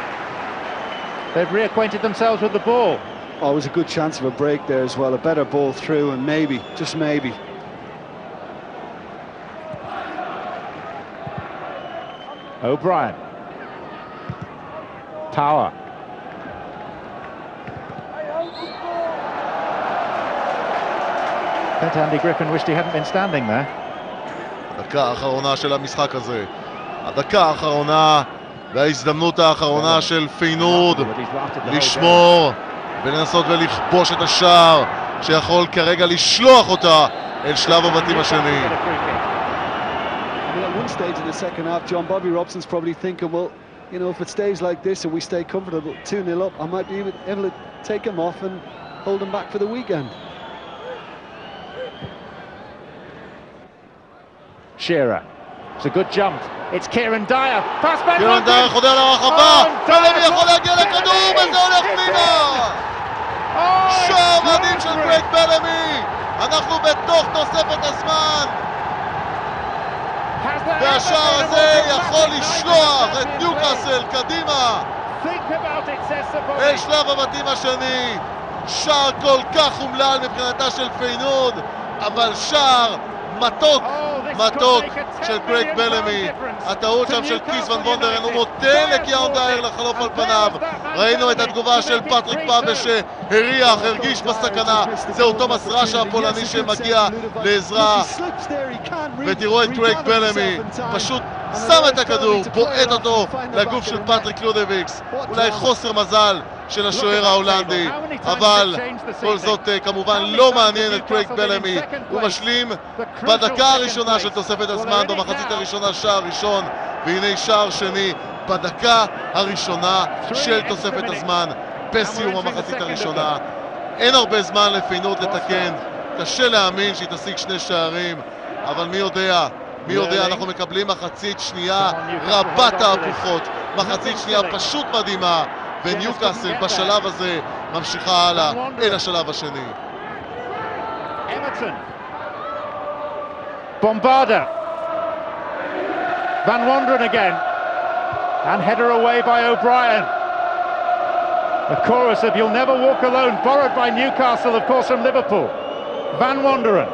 They've reacquainted themselves with the ball. Oh, it was a good chance of a break there as well. A better ball through, and maybe, just maybe. O'Brien. Power. Bet Andy Griffin wished he hadn't been standing there. הדקה האחרונה של המשחק הזה. הדקה האחרונה וההזדמנות האחרונה של פיינורד לשמור ולנסות ולכבוש את השער שיכול כרגע לשלוח אותה אל שלב הבתים השני. At one stage in the second half, John, Bobby Robson's probably thinking, well, you know, if it stays like this and we stay comfortable 2-0 up, I might be able to take him off and hold him back for the weekend. Shearer. It's a good jump. It's Kieran Dyer. Pass back. קירן דייר חודר לרחבה, בלמי יכול להגיע לכדור וזה הולך פנימה! שער מדהים של קרייג בלמי! אנחנו בתוך תוספת הזמן! והשער הזה יכול לשלוח את ניוקאסל קדימה אל שלב הבתים השני. שער כל כך אומלל מבחינתה של פיינורד, אבל שער מתוק, מתוק של קרייג בלמי. הטעות שם של קיס ון וונדרן, הוא נותן לקיאון דייר לחלוף על פניו. ראינו את התגובה של פטריק פאבה שהריח, הרגיש בסכנה. זהו תומאס ראשה הפולני שמגיע לעזרה, ותראו את קרייג בלמי פשוט שם את הכדור, בועט אותו לגוף של פטריק לודוויקס. אולי חוסר מזל של השוער ההולנדי, אבל כל זאת כמובן לא מעניין את קרייג בלמי. הוא משלים בדקה הראשונה של תוספת הזמן במחצית הראשונה שער ראשון, והנה שער שני בדקה הראשונה של תוספת הזמן בסיום המחצית הראשונה. אין הרבה זמן לפיינורד לתקן, קשה להאמין שהיא תשיג שני שערים, אבל מי יודע, מי יודע, אנחנו מקבלים מחצית שנייה רבת תהפוכות, מחצית שנייה פשוט מדהימה, וניוקאסל בשלב הזה ממשיכה הלאה אל השלב השני. Emerton. Bombarda. Van Wonderen again. And header away by O'Brien. A chorus of "You'll Never Walk Alone," borrowed by Newcastle, of course, from Liverpool. Van Wonderen.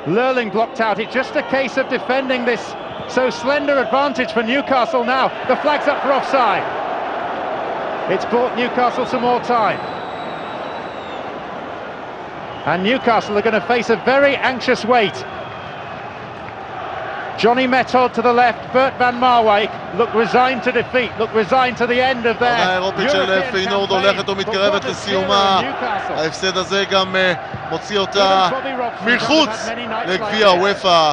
Lurling blocked out. It's just a case of defending this so slender advantage for Newcastle now. The flag's up for offside. It's bought Newcastle some more time. And Newcastle are going to face a very anxious wait. Johnny Method to the left, Bert van Marwijk look resigned to defeat, look resigned to the end of their העונה האירופית של פיינורד הולכת ומתקרבת לסיומה. ההפסד הזה גם מוציא אותה מחוץ לגביע הוופא.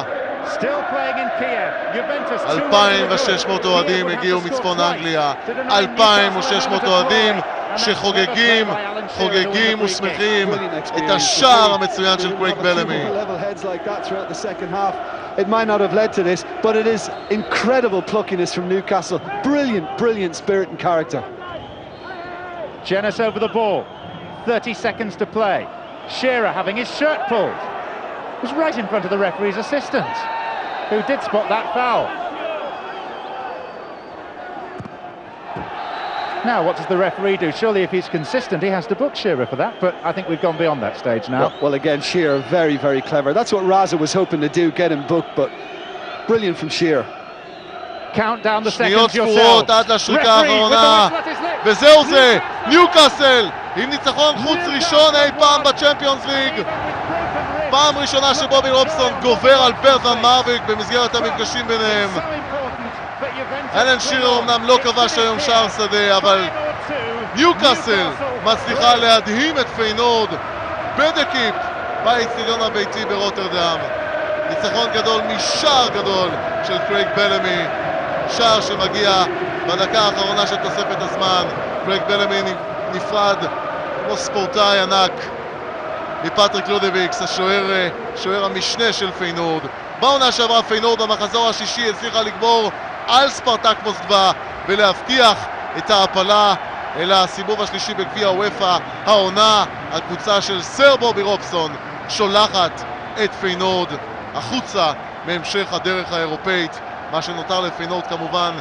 2,600 אוהדים הגיעו מצפון אנגליה, 2,600 אוהדים שחוגגים, חוגגים ושמחים את השער המצוין של קרייג בלמי. It might not have led to this, but it is incredible pluckiness from Newcastle. Brilliant, brilliant spirit and character. Jenas over the ball, 30 seconds to play. Shearer having his shirt pulled. Was right in front of the referee's assistant, who did spot that foul. Now, what does the referee do? Surely, if he's consistent, he has to book Shearer for that, but I think we've gone beyond that stage now. Well, again, Shearer, very, very clever. That's what Raza was hoping to do, get him booked, but brilliant from Shearer. Count down the שניות seconds yourself. ספורות עד לשריקה האחרונה, וזהו זה, ניוקאסל עם ניצחון חוץ ראשון אי פעם בצ'מפיונס ליג. פעם ראשונה שבובי רובסון גובר על ברט ון מרוויק במסגרת המפגשים ביניהם. אלן שירר אמנם לא כבש היום שער שדה, אבל ניוקאסל מצליחה להדהים את פיינורד בדקיפ באצטדיון הביתי ברוטרדם. ניצחון גדול משער גדול של קרייג בלמי, שער שמגיע בדקה האחרונה של תוספת הזמן. קרייג בלמי נפרד כמו ספורטאי ענק מפטריק לודוויקס, השוער המשנה של פיינורד. בעונה שעברה פיינורד במחזור השישי הצליחה לגבור על ספרטק מוסקבה ולהבטיח את ההעפלה אל הסיבוב השלישי בגביע הוופא העונה. הקבוצה של סר בובי רובסון שולחת את פיינורד החוצה מהמשך הדרך האירופאית. מה שנותר לפיינורד כמובן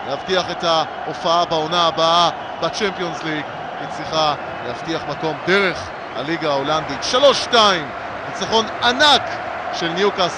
להבטיח את ההופעה בעונה הבאה בצ'מפיונס ליג. היא צריכה להבטיח מקום דרך הליגה ההולנדית. 3-2, ניצחון ענק של ניוקאסל.